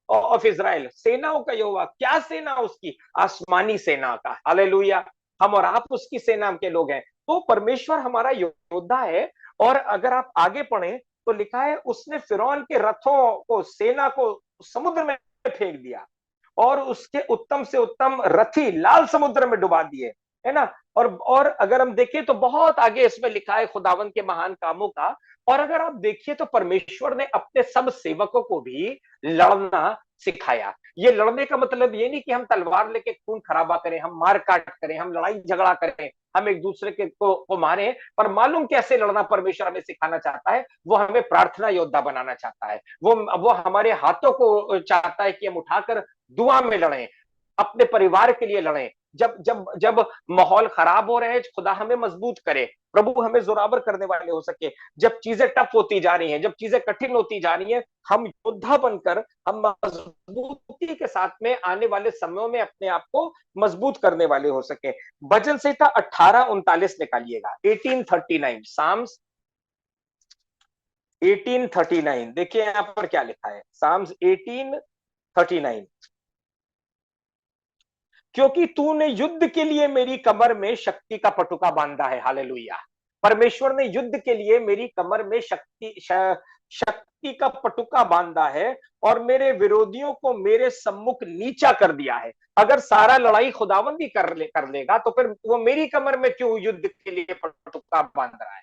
of Israel, सेनाओं का यहोवा, क्या सेना उसकी, आसमानी सेना का, हालेलुया। हम और आप उसकी सेना के लोग हैं। तो परमेश्वर हमारा योद्धा है। और अगर आप आगे पढ़ें तो लिखा है उसने फिरौन के रथों को, सेना को समुद्र में फेंक दिया, और उसके उत्तम से उत्तम रथी लाल समुद्र में डुबा दिए, है ना। और अगर हम देखें तो बहुत आगे इसमें लिखा है खुदावन के महान कामों का। और अगर आप देखिए तो परमेश्वर ने अपने सब सेवकों को भी लड़ना सिखाया। ये लड़ने का मतलब ये नहीं कि हम तलवार लेके खून खराबा करें, हम मार काट करें, हम लड़ाई झगड़ा करें, हम एक दूसरे को मारे। पर मालूम कैसे लड़ना परमेश्वर हमें सिखाना चाहता है, वो हमें प्रार्थना योद्धा बनाना चाहता है। वो हमारे हाथों को चाहता है कि हम उठाकर दुआ में लड़ें, अपने परिवार के लिए लड़ें। जब जब जब माहौल खराब हो रहे हैं, खुदा हमें मजबूत करे, प्रभु हमें जोरावर करने वाले हो सके। जब चीजें टफ होती जा रही हैं, जब चीजें कठिन होती जा रही हैं, हम योद्धा बनकर, हम मजबूती के साथ में आने वाले समयों में अपने आप को मजबूत करने वाले हो सके। भजन संहिता 18:39 निकालिएगा, 1839, साम्स 1839। देखिए यहां पर क्या लिखा है, साम्स 18:39। क्योंकि तूने युद्ध के लिए मेरी कमर में शक्ति का पटुका बांधा है। हालेलुया। परमेश्वर ने युद्ध के लिए मेरी कमर में शक्ति का पटुका बांधा है और मेरे विरोधियों को मेरे सम्मुख नीचा कर दिया है। अगर सारा लड़ाई खुदावंदी कर लेगा तो फिर वो मेरी कमर में क्यों युद्ध के लिए पटुका बांध रहा है,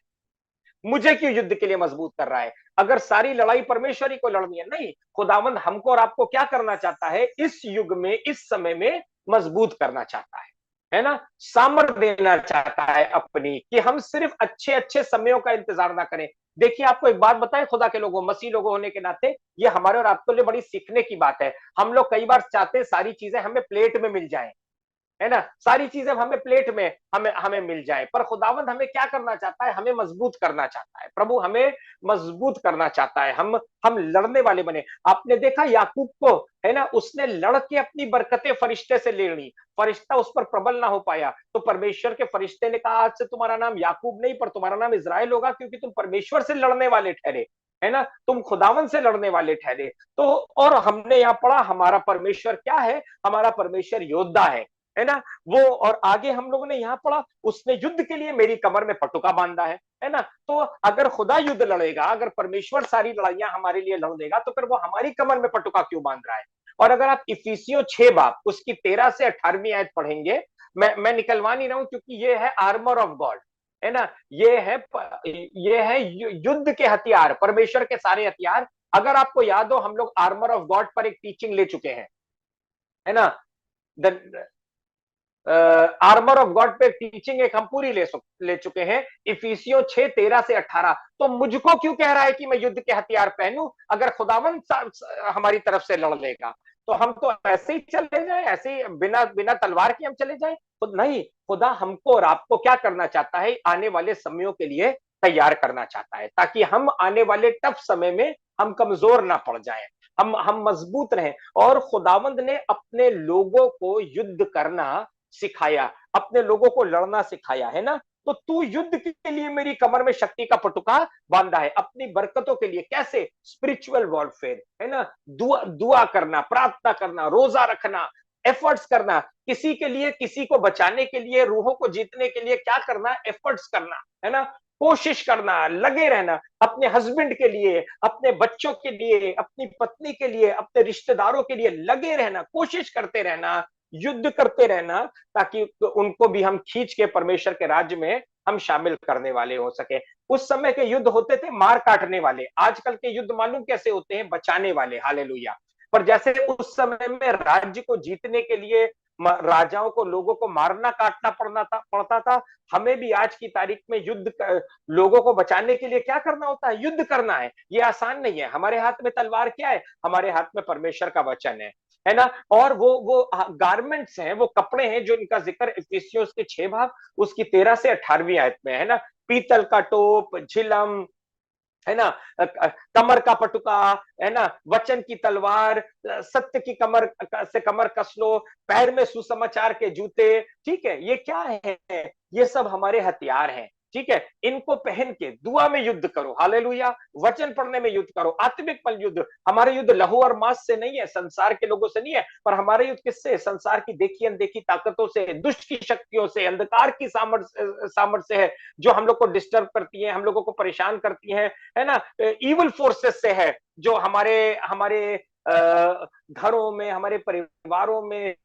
मुझे क्यों युद्ध के लिए मजबूत कर रहा है? अगर सारी लड़ाई परमेश्वरी को लड़नी है, नहीं, खुदावंद हमको और आपको क्या करना चाहता है, इस युग में, इस समय में मजबूत करना चाहता है ना। सामर्थ देना चाहता है अपनी, कि हम सिर्फ अच्छे अच्छे समयों का इंतजार ना करें। देखिए आपको एक बात बताएं, खुदा के लोगों, मसीह लोगों होने के नाते ये हमारे और आपके लिए बड़ी सीखने की बात है। हम लोग कई बार चाहते हैं सारी चीजें हमें प्लेट में मिल जाएं, है ना, सारी चीजें हमें प्लेट में हमें हमें मिल जाए। पर खुदावंद हमें क्या करना चाहता है, हमें मजबूत करना चाहता है। प्रभु हमें मजबूत करना चाहता है, हम लड़ने वाले बने। आपने देखा याकूब को, है ना, उसने लड़ के अपनी बरकतें फरिश्ते से ले ली, फरिश्ता उस पर प्रबल ना हो पाया, तो परमेश्वर के फरिश्ते ने कहा आज से तुम्हारा नाम याकूब नहीं पर तुम्हारा नाम इजराइल होगा, क्योंकि तुम परमेश्वर से लड़ने वाले ठहरे, है ना, तुम खुदावन से लड़ने वाले ठहरे। तो और हमने यहाँ पढ़ा हमारा परमेश्वर क्या है, हमारा परमेश्वर योद्धा है ना। वो और आगे हम लोगों ने यहाँ पढ़ा, उसने युद्ध के लिए मेरी कमर में पटुका बांधा है ना। तो अगर खुदा युद्ध लड़ेगा, अगर परमेश्वर सारी लड़ाइयां हमारे लिए लड़ देगा, तो फिर वो हमारी कमर में पटुका क्यों बांध रहा है? और अगर आप इफिसियों 6 बाब उसकी 13 से 18वीं आयत पढ़ेंगे, मैं निकलवा नहीं रहा हूं क्योंकि ये है आर्मर ऑफ गॉड, है ना, ये है युद्ध के हथियार, परमेश्वर के सारे हथियार। अगर आपको याद हो, हम लोग आर्मर ऑफ गॉड पर एक टीचिंग ले चुके हैं, है ना, आर्मर ऑफ गॉड पे टीचिंग एक हम पूरी ले चुके हैं, इफिसियों 6:13 से 18। तो मुझको क्यों कह रहा है कि मैं युद्ध के हथियार पहनूं, अगर खुदावन हमारी तरफ से लड़ लेगा? तो हम तो ऐसे ही चले जाए, ऐसे ही बिना बिना तलवार के हम चले जाए? तो नहीं, खुदा हमको और आपको क्या करना चाहता है, आने वाले समयों के लिए तैयार करना चाहता है, ताकि हम आने वाले टफ समय में हम कमजोर ना पड़ जाएं, हम मजबूत रहें। और खुदावंद ने अपने लोगों को युद्ध करना सिखाया, अपने लोगों को लड़ना सिखाया, है ना। तो तू युद्ध के लिए मेरी कमर में शक्ति का पटुका बांधा है, अपनी बरकतों के लिए। कैसे? स्पिरिचुअल वॉरफेयर, है ना, दुआ करना, प्रार्थना करना, रोजा रखना, एफर्ट्स करना, किसी के लिए, किसी को बचाने के लिए, रूहों को जीतने के लिए क्या करना, एफर्ट्स करना, है ना, कोशिश करना, लगे रहना, अपने हस्बैंड के लिए, अपने बच्चों के लिए, अपनी पत्नी के लिए, अपने रिश्तेदारों के लिए लगे रहना, कोशिश करते रहना, युद्ध करते रहना, ताकि उनको भी हम खींच के परमेश्वर के राज्य में हम शामिल करने वाले हो सके। उस समय के युद्ध होते थे मार काटने वाले, आजकल के युद्ध मालूम कैसे होते हैं, बचाने वाले। हालेलुया। पर जैसे उस समय में राज्य को जीतने के लिए राजाओं को, लोगों को मारना काटना पड़ता था, हमें भी आज की तारीख में लोगों को बचाने के लिए क्या करना होता है, युद्ध करना है। ये आसान नहीं है। हमारे हाथ में तलवार क्या है, हमारे हाथ में परमेश्वर का वचन है ना। और वो गारमेंट्स हैं, वो कपड़े हैं, जो इनका जिक्र इफिसियों के 6 भाग उसकी 13 से 18वीं आयत में है ना। पीतल का टोप, झिलम, है ना, कमर का पटुका, है ना, वचन की तलवार, सत्य की कमर से कमर कस लो, पैर में सुसमाचार के जूते। ठीक है, ये क्या है? ये सब हमारे हथियार हैं। ठीक है, इनको पहन के दुआ में युद्ध करो। हालेलुया। वचन पढ़ने में युद्ध करो, आत्मिक पल युद्ध। हमारे युद्ध लहू और मांस से नहीं है, संसार के लोगों से नहीं है, पर हमारे युद्ध किससे? संसार की देखी अनदेखी ताकतों से, दुष्ट की शक्तियों से, अंधकार की सामर्थ्य से है, जो हम लोग को डिस्टर्ब करती है, हम लोगों को परेशान करती है ना। इविल फोर्सेस से है, जो हमारे हमारे घरों में, हमारे परिवारों में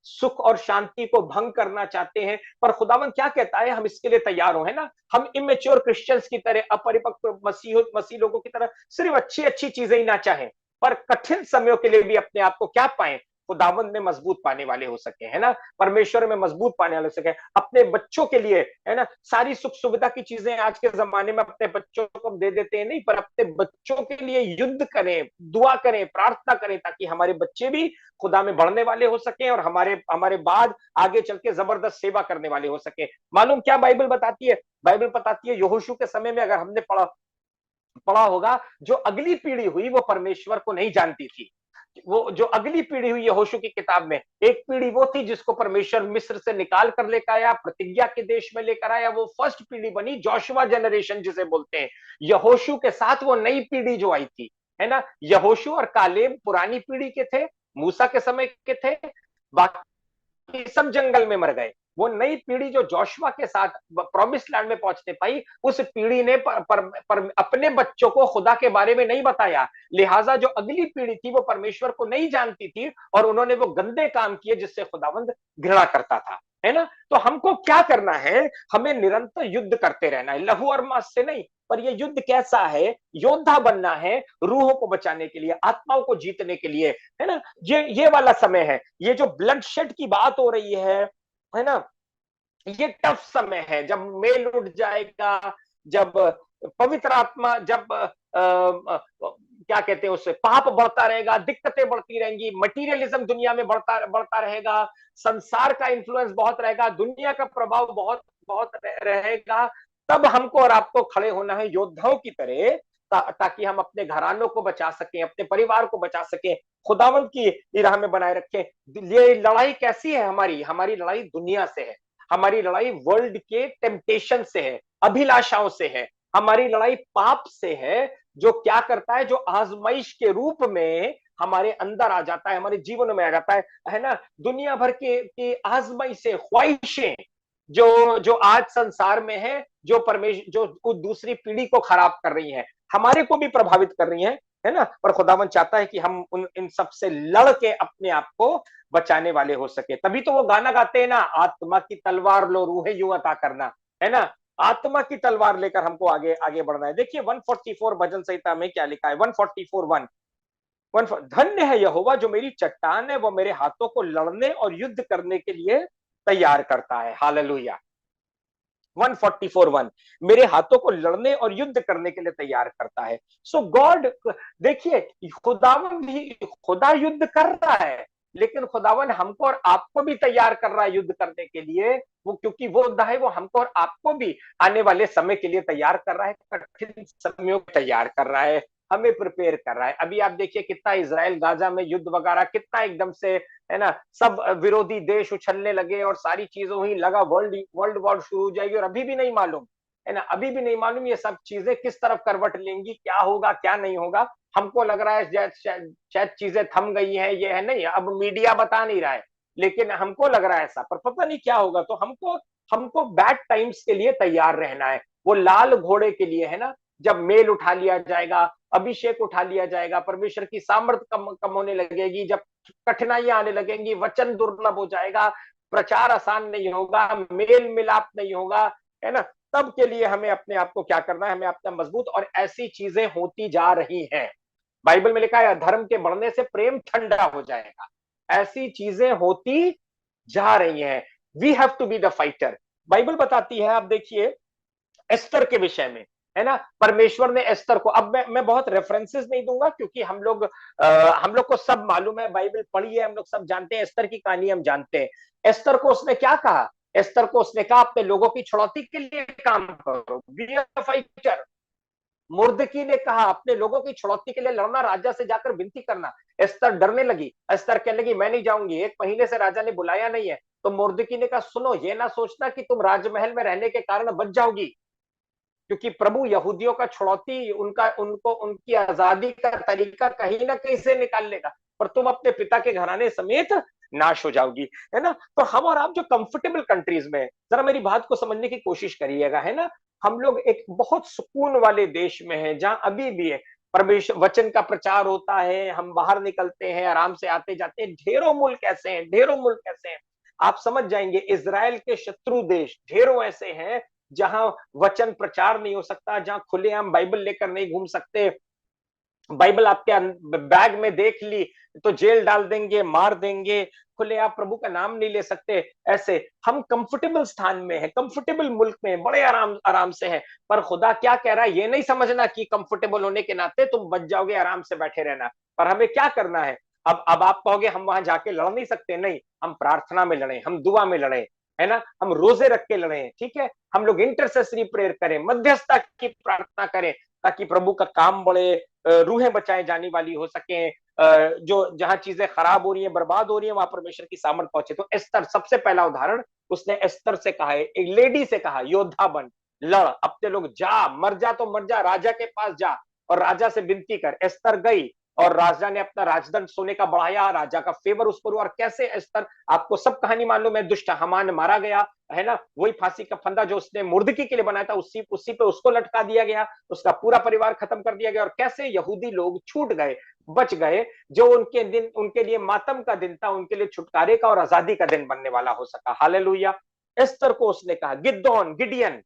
सुख और शांति को भंग करना चाहते हैं। पर खुदावन क्या कहता है, हम इसके लिए तैयार हो, है ना। हम इमेच्योर क्रिश्चियंस की तरह, अपरिपक्व मसीह लोगों की तरह सिर्फ अच्छी अच्छी चीजें ही ना चाहें, पर कठिन समयों के लिए भी अपने आप को क्या पाए, खुदावन में मजबूत पाने वाले हो सके, है ना। परमेश्वर में मजबूत पाने वाले हो सके। अपने बच्चों के लिए, है ना, सारी सुख सुविधा की चीजें आज के जमाने में अपने बच्चों को दे देते हैं, नहीं, पर अपने बच्चों के लिए युद्ध करें, दुआ करें, प्रार्थना करें, ताकि हमारे बच्चे भी खुदा में बढ़ने वाले हो सके और हमारे हमारे बाद आगे चल के जबरदस्त सेवा करने वाले हो सके। मालूम क्या बाइबल बताती है? बाइबल बताती है यहोशू के समय में, अगर हमने पढ़ा पढ़ा होगा, जो अगली पीढ़ी हुई वो परमेश्वर को नहीं जानती थी। वो जो अगली पीढ़ी हुई यहोशू की किताब में, एक पीढ़ी वो थी जिसको परमेश्वर मिस्र से निकाल कर लेकर आया, प्रतिज्ञा के देश में लेकर आया। वो फर्स्ट पीढ़ी बनी, जोशुआ जनरेशन जिसे बोलते हैं। यहोशू के साथ वो नई पीढ़ी जो आई थी, है ना, यहोशू और कालेब पुरानी पीढ़ी के थे, मूसा के समय के थे, बाकी सब जंगल में मर गए। वो नई पीढ़ी जो जोशुआ के साथ प्रॉमिस लैंड में पहुंचने पाई, उस पीढ़ी ने पर अपने बच्चों को खुदा के बारे में नहीं बताया। लिहाजा जो अगली पीढ़ी थी वो परमेश्वर को नहीं जानती थी और उन्होंने वो गंदे काम किए जिससे खुदावंद घृणा करता था, है ना। तो हमको क्या करना है? हमें निरंतर युद्ध करते रहना है, लहू और मांस से नहीं। पर ये युद्ध कैसा है? योद्धा बनना है, रूहों को बचाने के लिए, आत्माओं को जीतने के लिए, है ना। ये वाला समय है। ये जो ब्लड शेड की बात हो रही है ना, ये टफ समय है। जब मेल उठ जाएगा, जब पवित्र आत्मा, जब क्या कहते हैं उससे, पाप बढ़ता रहेगा, दिक्कतें बढ़ती रहेंगी, मटीरियलिज्म दुनिया में बढ़ता बढ़ता रहेगा, संसार का इन्फ्लुएंस बहुत रहेगा, दुनिया का प्रभाव बहुत बहुत रहेगा, तब हमको और आपको खड़े होना है योद्धाओं की तरह, ताकि हम अपने घरानों को बचा सकें, अपने परिवार को बचा सकें, खुदावंत की राह में बनाए रखें। ये लड़ाई कैसी है? हमारी लड़ाई दुनिया से है, हमारी लड़ाई वर्ल्ड के टेम्पटेशन से है, अभिलाषाओं से है, हमारी लड़ाई पाप से है, जो क्या करता है, जो आजमाइश के रूप में हमारे अंदर आ जाता है, हमारे जीवन में आ जाता है ना। दुनिया भर की आजमाइशें, ख्वाहिशें जो आज संसार में है, जो परमेश्वर जो दूसरी पीढ़ी को खराब कर रही है, हमारे को भी प्रभावित कर रही है ना। पर खुदावन चाहता है कि हम इन सब से लड़ के अपने आप को बचाने वाले हो सके। तभी तो वो गाना गाते हैं ना, आत्मा की तलवार लो रूहे यूं अता करना, है ना। आत्मा की तलवार लेकर हमको आगे आगे बढ़ना है। देखिए 144 भजन संहिता में क्या लिखा है, 144:1, धन्य है यहोवा जो मेरी चट्टान है, वो मेरे हाथों को लड़ने और युद्ध करने के लिए तैयार करता है। हालेलुया। 144:1, मेरे हाथों को लड़ने और युद्ध करने के लिए तैयार करता है। सो गॉड, देखिए खुदावन भी, खुदा युद्ध कर रहा है, लेकिन खुदावन हमको और आपको भी तैयार कर रहा है युद्ध करने के लिए। वो क्योंकि वो योद्धा है, वो हमको और आपको भी आने वाले समय के लिए तैयार कर रहा है, कठिन समयों को तैयार कर रहा है, हमें प्रिपेयर कर रहा है। अभी आप देखिए कितना इजराइल गाजा में युद्ध वगैरह, कितना एकदम से, है ना, सब विरोधी देश उछलने लगे और सारी चीजों ही लगा वर्ल्ड वॉर शुरू हो जाएगी, और अभी भी नहीं मालूम, है ना, अभी भी नहीं मालूम ये सब चीजें किस तरफ करवट लेंगी, क्या होगा क्या नहीं होगा। हमको लग रहा है शायद चीजें थम गई हैं, ये है नहीं, अब मीडिया बता नहीं रहा है, लेकिन हमको लग रहा है ऐसा, पर पता नहीं क्या होगा। तो हमको हमको बैड टाइम्स के लिए तैयार रहना है, वो लाल घोड़े के लिए, है ना, जब मेल उठा लिया जाएगा, अभिषेक उठा लिया जाएगा, परमेश्वर की सामर्थ कम होने लगेगी, जब कठिनाइयां आने लगेंगी, वचन दुर्लभ हो जाएगा, प्रचार आसान नहीं होगा, मेल मिलाप नहीं होगा, है ना, तब के लिए हमें अपने आप को क्या करना है, हमें अपना मजबूत। और ऐसी चीजें होती जा रही हैं, बाइबल में लिखा है धर्म के बढ़ने से प्रेम ठंडा हो जाएगा, ऐसी चीजें होती जा रही हैं। We have to be the fighter. Bible बताती है, आप देखिए एस्तर के विषय में, है ना, परमेश्वर ने एस्तर को, अब मैं बहुत रेफरेंसेस नहीं दूंगा क्योंकि हम लोग को सब मालूम है, बाइबल पढ़ी है, हम लोग सब जानते हैं, एस्तर की कहानी हम जानते हैं। एस्तर को उसने क्या कहा? एस्तर को उसने कहा अपने लोगों की छुड़ौती के लिए काम करो, बी अ फाइटर। मुर्दकी ने कहा अपने लोगों की छुड़ौती के लिए लड़ना, राजा से जाकर विनती करना। एस्तर डरने लगी, एस्तर कहने लगी मैं नहीं जाऊंगी, 1 महीने से राजा ने बुलाया नहीं है। तो मुर्दकी ने कहा सुनो, ये ना सोचना कि तुम राजमहल में रहने के कारण बच जाओगी, क्योंकि प्रभु यहूदियों का छुड़ौती, उनकी आजादी का तरीका कहीं ना कहीं से निकाल लेगा, पर तुम अपने पिता के घराने समेत नाश हो जाओगी, है ना। तो हम और आप जो कंफर्टेबल कंट्रीज में, जरा मेरी बात को समझने की कोशिश करिएगा, है ना, हम लोग एक बहुत सुकून वाले देश में हैं, जहां अभी भी है, परमेश्वर वचन का प्रचार होता है, हम बाहर निकलते हैं, आराम से आते जाते हैं। ढेरों मुल्क ऐसे हैं, ढेरों मुल्क ऐसे हैं, आप समझ जाएंगे। इजराइल के शत्रु देश ढेरों ऐसे हैं जहां वचन प्रचार नहीं हो सकता, जहां खुलेआम बाइबल लेकर नहीं घूम सकते। बाइबल आपके बैग में देख ली तो जेल डाल देंगे, मार देंगे। खुले आप प्रभु का नाम नहीं ले सकते। ऐसे हम कंफर्टेबल स्थान में है, कंफर्टेबल मुल्क में, बड़े आराम आराम से है। पर खुदा क्या कह रहा है, ये नहीं समझना कि कंफर्टेबल होने के नाते तुम बच जाओगे, आराम से बैठे रहना। पर हमें क्या करना है? अब आप कहोगे हम वहां जाके लड़ नहीं सकते। नहीं, हम प्रार्थना में लड़े, हम दुआ में लड़े, है ना, हम रोजे रख के लड़े, ठीक है, हम लोग इंटरसेसरी प्रेयर करें, मध्यस्थता की प्रार्थना करें, ताकि प्रभु का काम बढ़े, रूहें बचाए जाने वाली हो सके, जो जहां चीजें खराब हो रही हैं, बर्बाद हो रही हैं, वहां परमेश्वर की सामर्थ पहुंचे। तो एस्तर सबसे पहला उदाहरण, उसने एस्तर से कहा है, एक लेडी से कहा, योद्धा बन, लड़, अपने लोग जा, मर जा तो मर जा, राजा के पास जा और राजा से विनती कर। एस्तर गई और राजा ने अपना राजदंड सोने का बढ़ाया, राजा का फेवर उस पर हुआ। और कैसे एस्तर, आपको सब कहानी मालूम है, दुष्ट हामान मारा गया, है ना, वही फांसी का फंदा जो उसने मुर्दकी के लिए बनाया था, उसी पे उसको लटका दिया गया, उसका पूरा परिवार खत्म कर दिया गया। और कैसे यहूदी लोग छूट गए, बच गए, जो उनके दिन, उनके लिए मातम का दिन था, उनके लिए छुटकारे का और आजादी का दिन बनने वाला हो सका। हालेलुया। एस्तर को उसने कहा, गिद्दोन, गिडियन,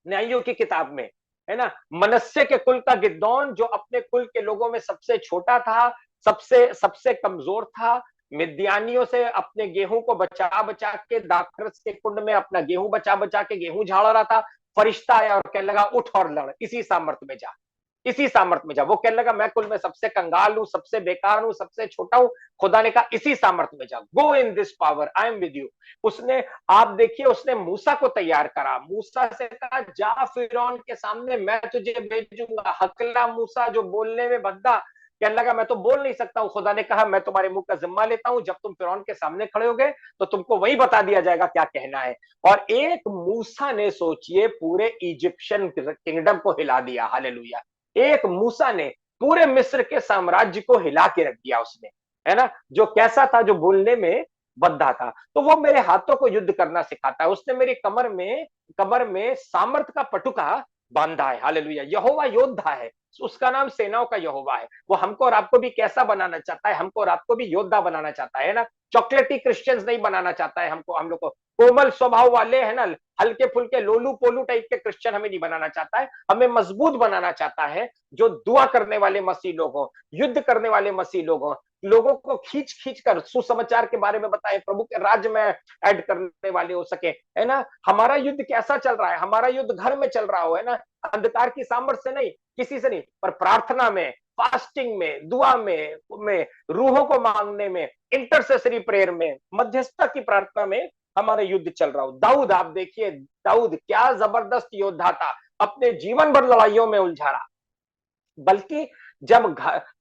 न्यायों की किताब में, है ना, मनस्से के कुल का गिद्दोन, जो अपने कुल के लोगों में सबसे छोटा था, सबसे सबसे कमजोर था, मिद्यानियों से अपने गेहूं को बचा बचा के, दाखरस के कुंड में अपना गेहूं बचा बचा के गेहूं झाड़ रहा था। फरिश्ता आया और कहने लगा, उठ और लड़, इसी सामर्थ्य में जा, इसी सामर्थ्य में जा। वो कहने लगा, मैं कुल में सबसे कंगाल हूं, सबसे बेकार हूं, सबसे छोटा हूं। खुदा ने कहा, इसी सामर्थ्य में जा, go in this power, I am with you. उसने, आप देखिए, उसने मूसा को तैयार करा, मूसा से कहा, जा फिरौन के सामने, मैं तुझे भेजूंगा। हकला मूसा जो बोलने में भद्दा, कहने लगा, मैं तो बोल नहीं सकता हूं। खुदा ने कहा, मैं तुम्हारे मुंह का जिम्मा लेता हूं, जब तुम फिरौन के सामने खड़े होगे तो तुमको वही बता दिया जाएगा क्या कहना है। और एक मूसा ने, सोचिए, पूरे इजिप्शियन किंगडम को हिला दिया। हालेलुया। एक मूसा ने पूरे मिस्र के साम्राज्य को हिला के रख दिया उसने, है ना, जो कैसा था, जो बोलने में बद्धा था। तो वो मेरे हाथों को युद्ध करना सिखाता है। उसने मेरी कमर में सामर्थ का पटुका बांधा है। हालेलुया। यहोवा योद्धा है, उसका नाम सेनाओं का यहोवा है। वो हमको और आपको भी कैसा बनाना चाहता है? हमको और आपको भी योद्धा बनाना चाहता है ना। चॉकलेटी क्रिश्चियंस नहीं बनाना चाहता है हमको, हम लोग को कोमल स्वभाव वाले, है ना, हल्के फुल्के लोलू पोलू टाइप के क्रिश्चियन हमें नहीं बनाना चाहता है। हमें मजबूत बनाना चाहता है, जो दुआ करने वाले मसीह लोग हों, युद्ध करने वाले मसीह लोग हों, लोगों को खींच खींच कर सुसमाचार के बारे में बताए, प्रभु के राज्य में ऐड करने वाले हो सके, है ना। हमारा युद्ध कैसा चल रहा है? हमारा युद्ध घर में चल रहा हो, है ना, अंधकार की सामर्थ्य से नहीं, किसी से नहीं, पर प्रार्थना में, फास्टिंग में, दुआ में रूहों को मांगने में, इंटरसेसरी प्रेयर में, मध्यस्थता की प्रार्थना में हमारा युद्ध चल रहा हो। दाऊद, आप देखिए, दाऊद क्या जबरदस्त योद्धा था, अपने जीवन भर लड़ाइयों में उलझा रहा। बल्कि जब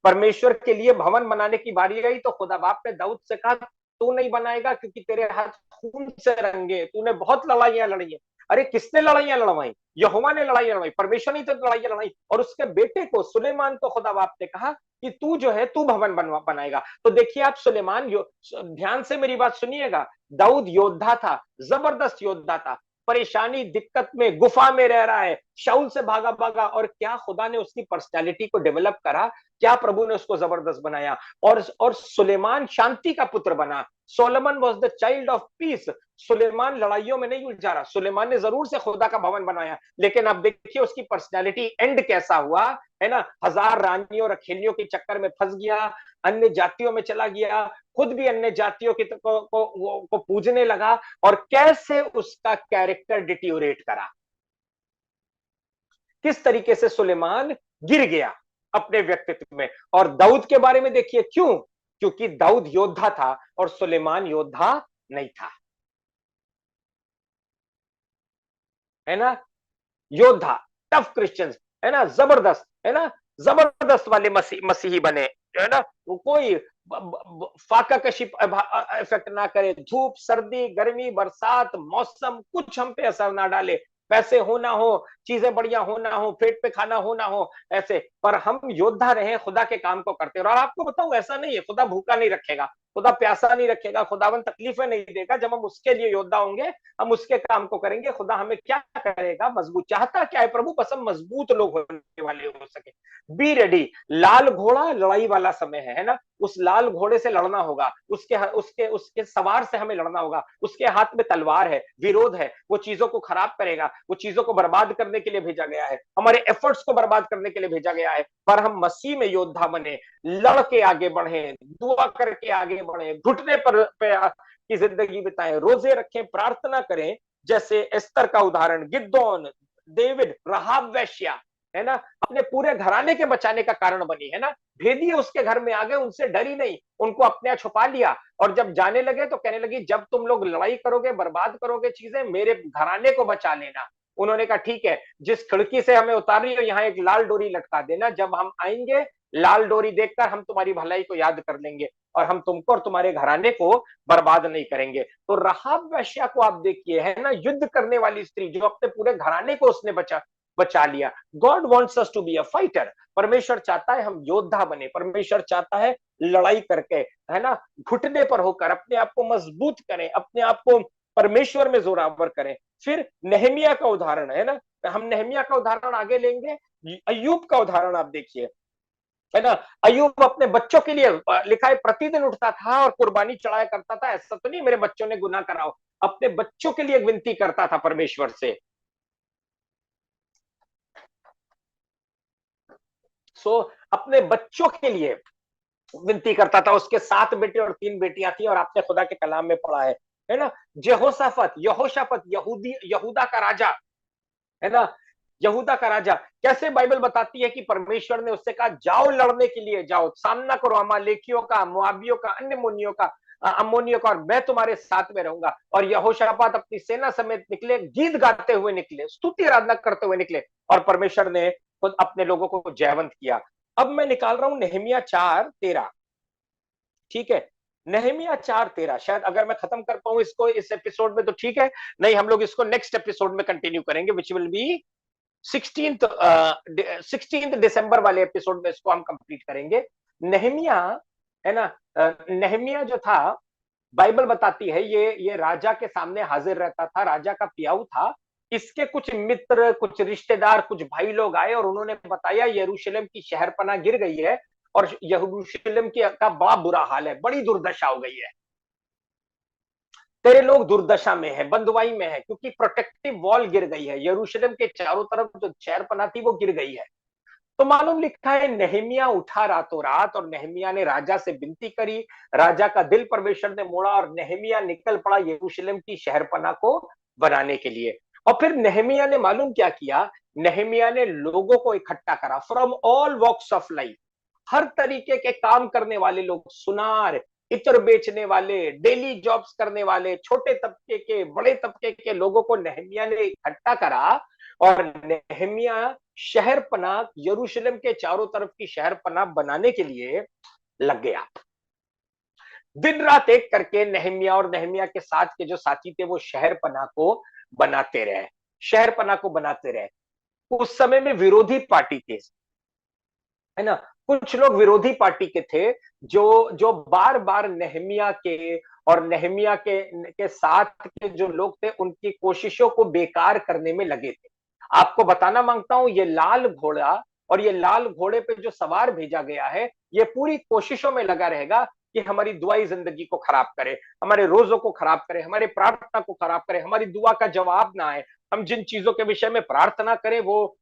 परमेश्वर के लिए भवन बनाने की बारी आई तो खुदा बाप ने दाऊद से कहा, तू नहीं बनाएगा क्योंकि तेरे हाथ खून से रंगे, तूने बहुत लड़ाइयां लड़ी है। अरे किसने लड़ाइयां लड़वाई? यहोवा ने लड़ाइयां लड़वाई, परमेश्वर ने तो लड़ाइयां लड़ाई। और उसके बेटे को, सुलेमान को, खुदा बाप ने कहा कि तू जो है, तू भवन बनाएगा। तो देखिए आप, सुलेमान, ध्यान से मेरी बात सुनिएगा, दाऊद योद्धा था, जबरदस्त योद्धा था, परेशानी, दिक्कत में, गुफा में रह रहा है, शाऊल से भागा भागा, और क्या खुदा ने उसकी पर्सनैलिटी को डेवलप करा, क्या प्रभु ने उसको जबरदस्त बनाया। और सुलेमान शांति का पुत्र बना। Solomon was the child of peace. सुलेमान लड़ाइयों में नहीं उलझा रहा। सुलेमान ने जरूर से खुदा का भवन बनाया, लेकिन अब देखिए उसकी पर्सनैलिटी एंड कैसा हुआ, है ना, हजार रानियों और अखेलियों के चक्कर में फंस गया, अन्य जातियों में चला गया, खुद भी अन्य जातियों को पूजने लगा, और कैसे उसका कैरेक्टर डिटीरियोरेट करा, किस तरीके से सुलेमान गिर गया अपने व्यक्तित्व में। और दाऊद के बारे में देखिए, क्यों? क्योंकि दाऊद योद्धा था और सुलेमान योद्धा नहीं था, है ना। योद्धा, टफ क्रिश्चियंस, है ना, जबरदस्त, है ना, जबरदस्त वाले मसीही बने, है ना। वो कोई फाका कशी इफेक्ट ना करे, धूप, सर्दी, गर्मी, बरसात, मौसम कुछ हम पे असर ना डाले, पैसे हो ना हो, चीजें बढ़िया हो ना हो, पेट पे खाना हो ना हो, ऐसे, पर हम योद्धा रहे, खुदा के काम को करते। और आपको बताऊं, ऐसा नहीं है, खुदा भूखा नहीं रखेगा। खुदा प्यासा नहीं रखेगा, खुदावन तकलीफें नहीं देगा। जब हम उसके लिए योद्धा होंगे, हम उसके काम को करेंगे, खुदा हमें क्या करेगा, मजबूत। चाहता क्या है प्रभु, बस हम मजबूत लोग होने वाले हो सके। Be ready. लाल घोड़ा लड़ाई वाला समय है ना। उस लाल घोड़े से लड़ना होगा, उसके उसके उसके सवार से हमें लड़ना होगा। उसके हाथ में तलवार है, विरोध है, वो चीजों को खराब करेगा, वो चीजों को बर्बाद करने के लिए भेजा गया है, हमारे एफर्ट्स को बर्बाद करने के लिए भेजा गया है। पर हम मसीह में योद्धा बने, लड़ के आगे बढ़े, दुआ करके आगे बढ़े, घुटने पर की जिंदगी बिताएं, रोजे रखें, प्रार्थना करें। जैसे एस्तर का उदाहरण, गिदोन, डेविड, राहाब वेश्या, है ना, अपने पूरे घराने के बचाने का कारण बनी, है ना। भेदिए उसके घर में आ गए, उनसे डरी नहीं, उनको अपने यहाँ छुपा लिया। और जब जाने लगे तो कहने लगी, जब तुम लोग लड़ाई करोगे, बर्बाद करोगे चीजें, मेरे घराने को बचा लेना। उन्होंने कहा ठीक है, जिस खिड़की से हमें उतार रही हो, यहाँ एक लाल डोरी लटका देना, जब हम आएंगे लाल डोरी देखकर हम तुम्हारी भलाई को याद कर लेंगे, और हम तुमको और तुम्हारे घराने को बर्बाद नहीं करेंगे। तो राहाब वेश्या को आप देखिए, है ना, युद्ध करने वाली स्त्री, जो अपने पूरे घराने को उसने बचा लिया। God wants us to be a fighter. परमेश्वर चाहता है हम योद्धा बने, परमेश्वर चाहता है लड़ाई करके, है ना, घुटने पर होकर अपने आप को मजबूत करें, अपने आप को परमेश्वर में जोरावर करें। फिर नेहमिया का उदाहरण, है ना, हम नेहमिया का उदाहरण आगे लेंगे। अय्यूब का उदाहरण आप देखिए, है ना। अय्यूब अपने बच्चों के लिए, लिखा है, प्रतिदिन उठता था और कुर्बानी चढ़ाया करता था। ऐसा तो नहीं मेरे बच्चों ने गुनाह करा हो, अपने बच्चों के लिए विनती करता था परमेश्वर से। सो अपने बच्चों के लिए विनती करता था। उसके 7 बेटे और 3 बेटियां थी, और आपने खुदा के कलाम में पढ़ा है ना। जेहोशाफत, यहोशाफत, यहूदा का राजा, है ना, यहूदा का राजा, कैसे बाइबल बताती है कि परमेश्वर ने उससे कहा, जाओ लड़ने के लिए, जाओ सामना करो अमालेकियों का, मुआबियों का, अन्य मुनियों का, अम्मोनियों का, और मैं तुम्हारे साथ में रहूंगा। और यहोशाफात अपनी सेना समेत निकले, गीत गाते हुए निकले, स्तुति आराधना करते हुए निकले, और परमेश्वर ने खुद अपने लोगों को जयवंत किया। अब मैं निकाल रहा हूं नेहमिया 4:13, ठीक है। नेहमिया 4:13, शायद अगर मैं खत्म कर पाऊं इसको इस एपिसोड में तो ठीक है, नहीं हम लोग इसको नेक्स्ट एपिसोड में कंटिन्यू करेंगे, विच विल बी 16 दिसंबर वाले एपिसोड में इसको हम कंप्लीट करेंगे। नेहमिया, है ना, नेहमिया जो था, बाइबल बताती है ये राजा के सामने हाजिर रहता था, राजा का पियाऊ था। इसके कुछ मित्र, कुछ रिश्तेदार, कुछ भाई लोग आए और उन्होंने बताया यरूशलेम की शहरपनाह गिर गई है, और यरूशलेम की का बड़ा बुरा हाल है, बड़ी दुर्दशा हो गई है, तेरे लोग दुर्दशा में है, बंदवाई में है, क्योंकि प्रोटेक्टिव वॉल गिर गई है, यरूशलेम के चारों तरफ जो शहरपनाह थी वो गिर गई है। तो मालूम लिखा है, नेहमिया उठा रातों रात, और नेहमिया ने राजा से विनती करी। राजा का दिल परमेश्वर ने मोड़ा, और नेहमिया निकल पड़ा यरूशलेम की शहरपनाह को बनाने के लिए। और फिर नेहमिया ने मालूम क्या किया, नेहमिया ने लोगों को इकट्ठा करा, from all walks of life, हर तरीके के काम करने वाले लोग, सुनार, इत्र बेचने वाले, डेली जॉब्स करने वाले, छोटे तबके के, बड़े तबके के लोगों को नेहमिया ने इकट्ठा करा। और नेहमिया शहरपनाह, यरूशलेम के चारों तरफ की शहरपनाह बनाने के लिए लग गया। दिन रात एक करके नेहमिया और नेहमिया के साथ के जो साथी थे, वो शहरपनाह को बनाते रहे, शहरपनाह को बनाते रहे। उस समय में विरोधी पार्टी थे, है ना, कुछ लोग विरोधी पार्टी के थे, जो जो बार बार नेहमिया के और नेहमिया के साथ के जो लोग थे, उनकी कोशिशों को बेकार करने में लगे थे। आपको बताना मांगता हूं, ये लाल घोड़ा और ये लाल घोड़े पे जो सवार भेजा गया है, ये पूरी कोशिशों में लगा रहेगा कि हमारी दुआई जिंदगी को खराब करे, हमारे रोजों को खराब करे, हमारे प्रार्थना को खराब करे, हमारी दुआ का जवाब ना आए, हम जिन चीजों के विषय में प्रार्थना करें वो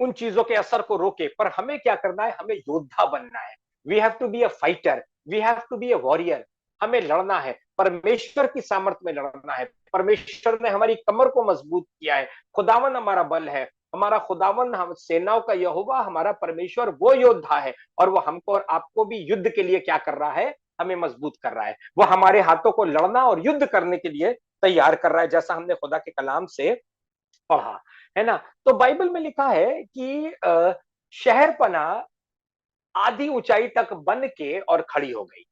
उन चीजों के असर को रोके। पर हमें क्या करना है, हमें योद्धा बनना है। We have to be a fighter, we have to be a warrior. हमें लड़ना है, परमेश्वर की सामर्थ्य में लड़ना है। परमेश्वर ने हमारी कमर को मजबूत किया है, खुदावन हमारा बल है, हमारा खुदावन, हम सेनाओं का यहोवा, हमारा परमेश्वर वो योद्धा है, और वो हमको और आपको भी युद्ध के लिए क्या कर रहा है, हमें मजबूत कर रहा है। वो हमारे हाथों को लड़ना और युद्ध करने के लिए तैयार कर रहा है, जैसा हमने खुदा के कलाम से पढ़ा, है ना। तो बाइबल में लिखा है कि शहरपनाह आधी ऊंचाई तक बन के और खड़ी हो गई।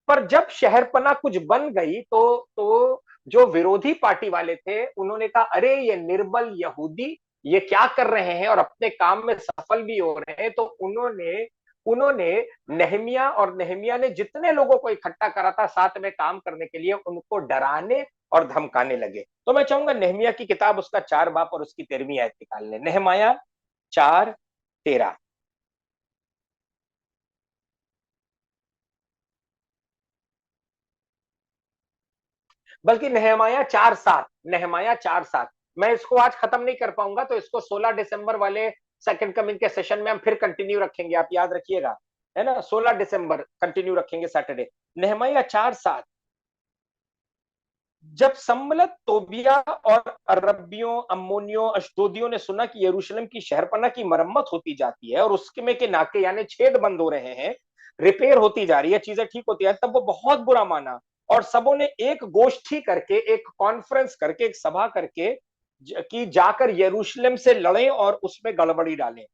पर जब शहरपनाह कुछ बन गई, तो जो विरोधी पार्टी वाले थे, उन्होंने कहा, अरे ये निर्बल यहूदी ये क्या कर रहे हैं, और अपने काम में सफल भी हो रहे हैं। तो उन्होंने उन्होंने नेहमिया और नेहमिया ने जितने लोगों को इकट्ठा करा था साथ में काम करने के लिए, उनको डराने और धमकाने लगे। तो मैं चाहूंगा नेहमिया की किताब उसका 4 बाप और उसकी 13वीं आयत निकाल लें। नेहमाया 4:13। बल्कि नेहमाया 4:7, नेहमाया 4:7। मैं इसको आज खत्म नहीं कर पाऊंगा, तो इसको 16 दिसंबर वाले सेकंड कमिंग के सेशन में हम फिर कंटिन्यू रखेंगे, आप याद रखिएगा, है ना। 16 दिसंबर कंटिन्यू रखेंगे सैटरडे। नेहमाया 4:7। जब सम्मलत तोबिया और अरबियों, अम्मोनियों, अशदोदियों ने सुना कि यरूशलेम की शहरपनाह की मरम्मत होती जाती है और उसके में के नाके यानी छेद बंद हो रहे हैं, रिपेयर होती जा रही है, चीजें ठीक होती है, तब वो बहुत बुरा माना और सबों ने एक गोष्ठी करके, एक कॉन्फ्रेंस करके, एक सभा करके कि जाकर यरूशलेम से लड़ें और उसमें गड़बड़ी डालें।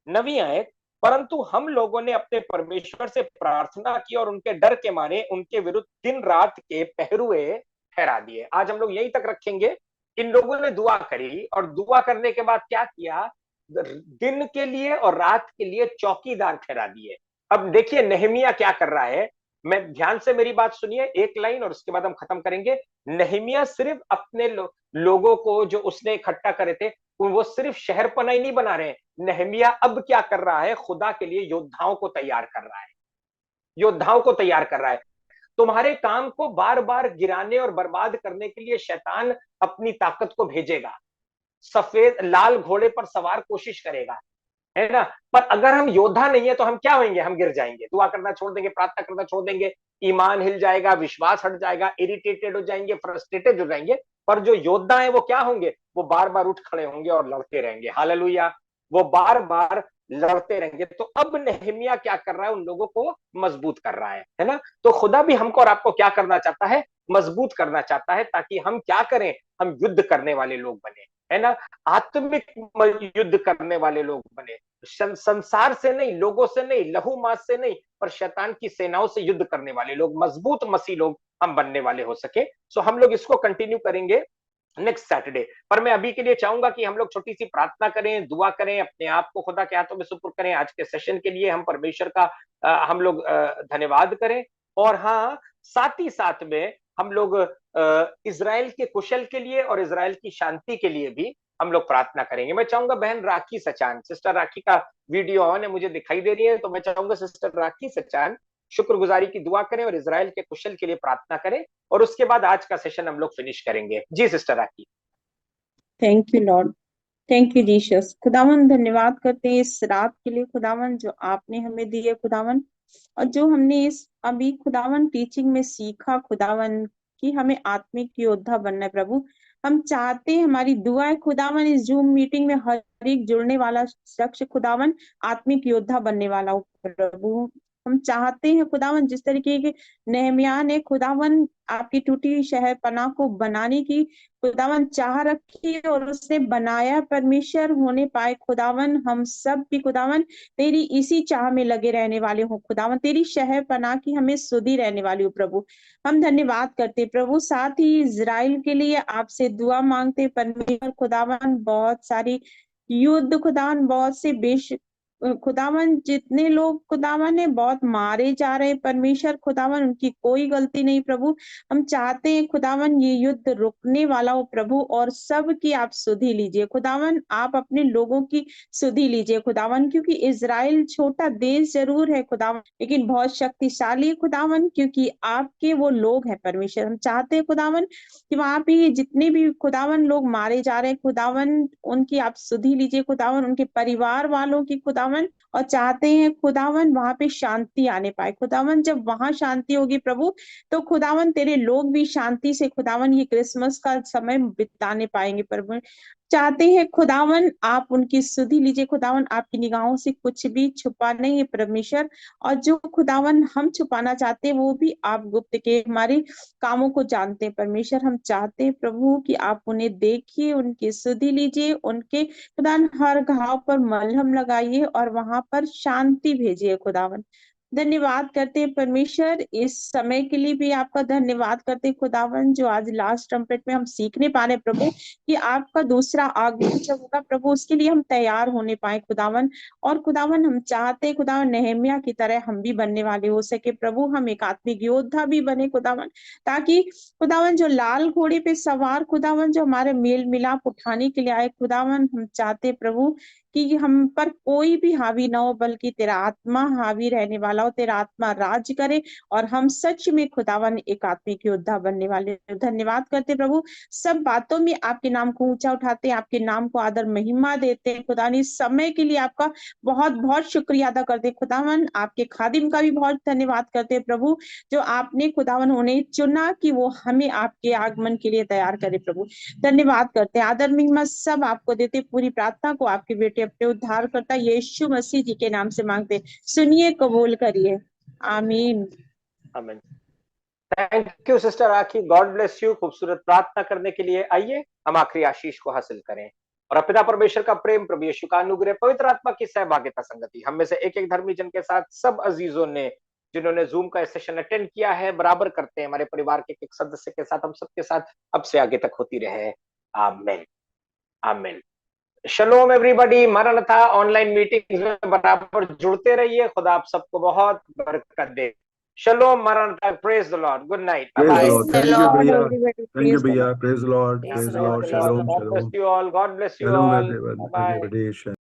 9वीं आयत, परंतु हम लोगों ने अपने परमेश्वर से प्रार्थना की और उनके डर के मारे उनके विरुद्ध दिन रात के पहरुए ठहरा दिए। आज हम लोग यहीं तक रखेंगे। इन लोगों ने दुआ करी और दुआ करने के बाद क्या किया, दिन के लिए और रात के लिए चौकीदार ठहरा दिए। अब देखिए नेहमिया क्या कर रहा है, मैं ध्यान से मेरी बात सुनिए, एक लाइन और उसके बाद हम खत्म करेंगे। नेहमिया सिर्फ अपने लोगों को जो उसने इकट्ठा करे थे, वो सिर्फ शहर पनाही नहीं बना रहे। नेहमिया अब क्या कर रहा है, खुदा के लिए योद्धाओं को तैयार कर रहा है, योद्धाओं को तैयार कर रहा है। तुम्हारे काम को बार बार गिराने और बर्बाद करने के लिए शैतान अपनी ताकत को भेजेगा, सफेद लाल घोड़े पर सवार कोशिश करेगा, है ना। पर अगर हम योद्धा नहीं है तो हम क्या होंगे, हम गिर जाएंगे, दुआ करना छोड़ देंगे, प्रार्थना करना छोड़ देंगे, ईमान हिल जाएगा, विश्वास हट जाएगा, इरिटेटेड हो जाएंगे, फ्रस्ट्रेटेड हो जाएंगे। पर जो योद्धा है वो क्या होंगे, वो बार बार उठ खड़े होंगे और लड़ते रहेंगे। हालेलुया, वो बार बार लड़ते रहेंगे। तो अब नेहमिया क्या कर रहा है, उन लोगों को मजबूत कर रहा है ना। तो खुदा भी हमको और आपको क्या करना चाहता है, मजबूत करना चाहता है, ताकि हम क्या करें, हम युद्ध करने वाले लोग बने, है ना, आत्मिक युद्ध करने वाले लोग बने। संसार से नहीं, लोगों से नहीं, लहू मांस से नहीं, पर शैतान की सेनाओं से युद्ध करने वाले लोग, मजबूत मसीह लोग हम बनने वाले हो सके। सो हम लोग इसको कंटिन्यू करेंगे नेक्स्ट सैटरडे। पर मैं अभी के लिए चाहूंगा कि हम लोग छोटी सी प्रार्थना करें, दुआ करें, अपने आप को खुदा के हाथों में सुपुर्द करें। आज के सेशन के लिए हम परमेश्वर का हम लोग धन्यवाद करें। और हाँ, साथ ही साथ में हम लोग इज़राइल के कुशल के लिए और इज़राइल की शांति के लिए भी हम लोग प्रार्थना करेंगे। मैं चाहूंगा बहन राखी सचान, सिस्टर राखी का वीडियो ऑन है, मुझे दिखाई दे रही है, तो मैं चाहूंगा सिस्टर राखी सचान शुक्रगुजारी की दुआ करें और इज़राइल के कुशल के लिए प्रार्थना करें, और उसके बाद आज का सेशन हम लोग फिनिश करेंगे। जी sister Rakhi. Thank you lord, thank you Jesus. खुदावन धन्यवाद करते हैं इस रात के लिए खुदावन जो आपने हमें दी है खुदावन, और जो हमने इस अभी खुदावन टीचिंग में सीखा खुदावन कि हमें आत्मिक योद्धा बनना है प्रभु। हम चाहते हैं, हमारी दुआ है खुदावन, इस जूम मीटिंग में हर एक जुड़ने वाला शख्स खुदावन आत्मिक योद्धा बनने वाला हो प्रभु। हम चाहते हैं खुदावन जिस तरीके के नेहमिया ने खुदावन आपकी टूटी हुई शहर पनाह को बनाने की खुदावन चाह रखी और उसने बनाया, परमेश्वर होने पाए खुदावन। हम सब भी खुदावन तेरी इसी चाह में लगे रहने वाले हो खुदावन, तेरी शहर पनाह की हमें सुधी रहने वाली हो प्रभु। हम धन्यवाद करते प्रभु, साथ ही इजराइल के लिए आपसे दुआ मांगते परमेश्वर खुदावन। बहुत सारी युद्ध खुदावन, बहुत से बेश खुदावन जितने लोग खुदावन है बहुत मारे जा रहे हैं परमेश्वर खुदावन, उनकी कोई गलती नहीं प्रभु। हम चाहते हैं खुदावन ये युद्ध रुकने वाला हो प्रभु, और सब की आप सुधि लीजिए खुदावन, आप अपने लोगों की सुधि लीजिए खुदावन, क्योंकि इजराइल छोटा देश जरूर है खुदावन लेकिन बहुत शक्तिशाली है खुदावन, क्योंकि आपके वो लोग हैं परमेश्वर। हम चाहते हैं खुदावन कि वहां पे जितने भी खुदावन लोग मारे जा रहे हैं खुदावन, उनकी आप सुधि लीजिए खुदावन, उनके परिवार वालों की खुदावन। और चाहते हैं खुदावन वहां पे शांति आने पाए खुदावन। जब वहां शांति होगी प्रभु, तो खुदावन तेरे लोग भी शांति से खुदावन ये क्रिसमस का समय बिताने पाएंगे प्रभु। चाहते हैं खुदावन आप उनकी सुधि लीजिए खुदावन, आपकी निगाहों से कुछ भी छुपा नहीं है परमेश्वर, और जो खुदावन हम छुपाना चाहते हैं वो भी आप गुप्त के हमारे कामों को जानते हैं परमेश्वर। हम चाहते हैं प्रभु कि आप उन्हें देखिए, उनकी सुधि लीजिए, उनके खुदावन हर घाव पर मलहम लगाइए और वहां पर शांति भेजिए खुदावन। धन्यवाद करते हैं परमेश्वर, इस समय के लिए भी आपका धन्यवाद करते हैं खुदावन, जो आज लास्ट ट्रम्पेट में हम सीखने पा रहे हैं प्रभु कि आपका दूसरा आगमन जब होगा प्रभु, उसके लिए हम तैयार होने पाए खुदावन। और खुदावन हम चाहते हैं खुदावन नेहम्याह की तरह हम भी बनने वाले हो सके प्रभु, हम एक आत्मिक योद्धा भी बने खुदावन, ताकि खुदावन जो लाल घोड़े पे सवार खुदावन जो हमारे मेल मिलाप उठाने के लिए आए खुदावन, हम चाहते प्रभु कि हम पर कोई भी हावी ना हो, बल्कि तेरा आत्मा हावी रहने वाला हो, तेरा आत्मा राज करे और हम सच में खुदावन एक आत्मिक योद्धा बनने वाले। धन्यवाद करते प्रभु, सब बातों में आपके नाम को ऊंचा उठाते हैं, आपके नाम को आदर महिमा देते हैं खुदा। इस समय के लिए आपका बहुत बहुत शुक्रिया अदा करते हैं खुदावन। आपके खादिम का भी बहुत धन्यवाद करते हैं प्रभु, जो आपने खुदावन उन्हें चुना कि वो हमें आपके आगमन के लिए तैयार करे प्रभु। धन्यवाद करते हैं, आदर महिमा सब आपको देते। पूरी प्रार्थना को आपके बेटे अपने उद्धार करता यीशु मसीह जी के नाम से मांगते, सुनिए, कबूल करिए, आमीन। आमीन। Thank you sister rakhi, God bless you. खूबसूरत प्रार्थना करने के लिए आइए हम आखिरी आशीष को हासिल करें। और पिता परमेश्वर का प्रेम, प्रभु यीशु का अनुग्रह, पवित्र आत्मा की सहभागिता, संगति हम में से एक एक धर्मी जन के साथ सब अजीजों ने जिन्होंने जूम का सेशन अटेंड किया है, बराबर करते हैं हमारे परिवार के एक सदस्य के साथ, हम सबके साथ अब से आगे तक होती रहे। आमीन आमीन। शलोम एवरीबॉडी। मरनथा ऑनलाइन मीटिंग्स में बराबर जुड़ते रहिए। खुदा आप सबको बहुत बरकत दे। शलोम Maranatha. Praise the lord. Good night. Praise the bye Lord. Thank you, भैया. Thank you, भैया. Praise the Lord. Praise the Lord. Shalom. God bless Shalom. you all. God bless you Shalom, all. everyone. Bye bye. Everybody.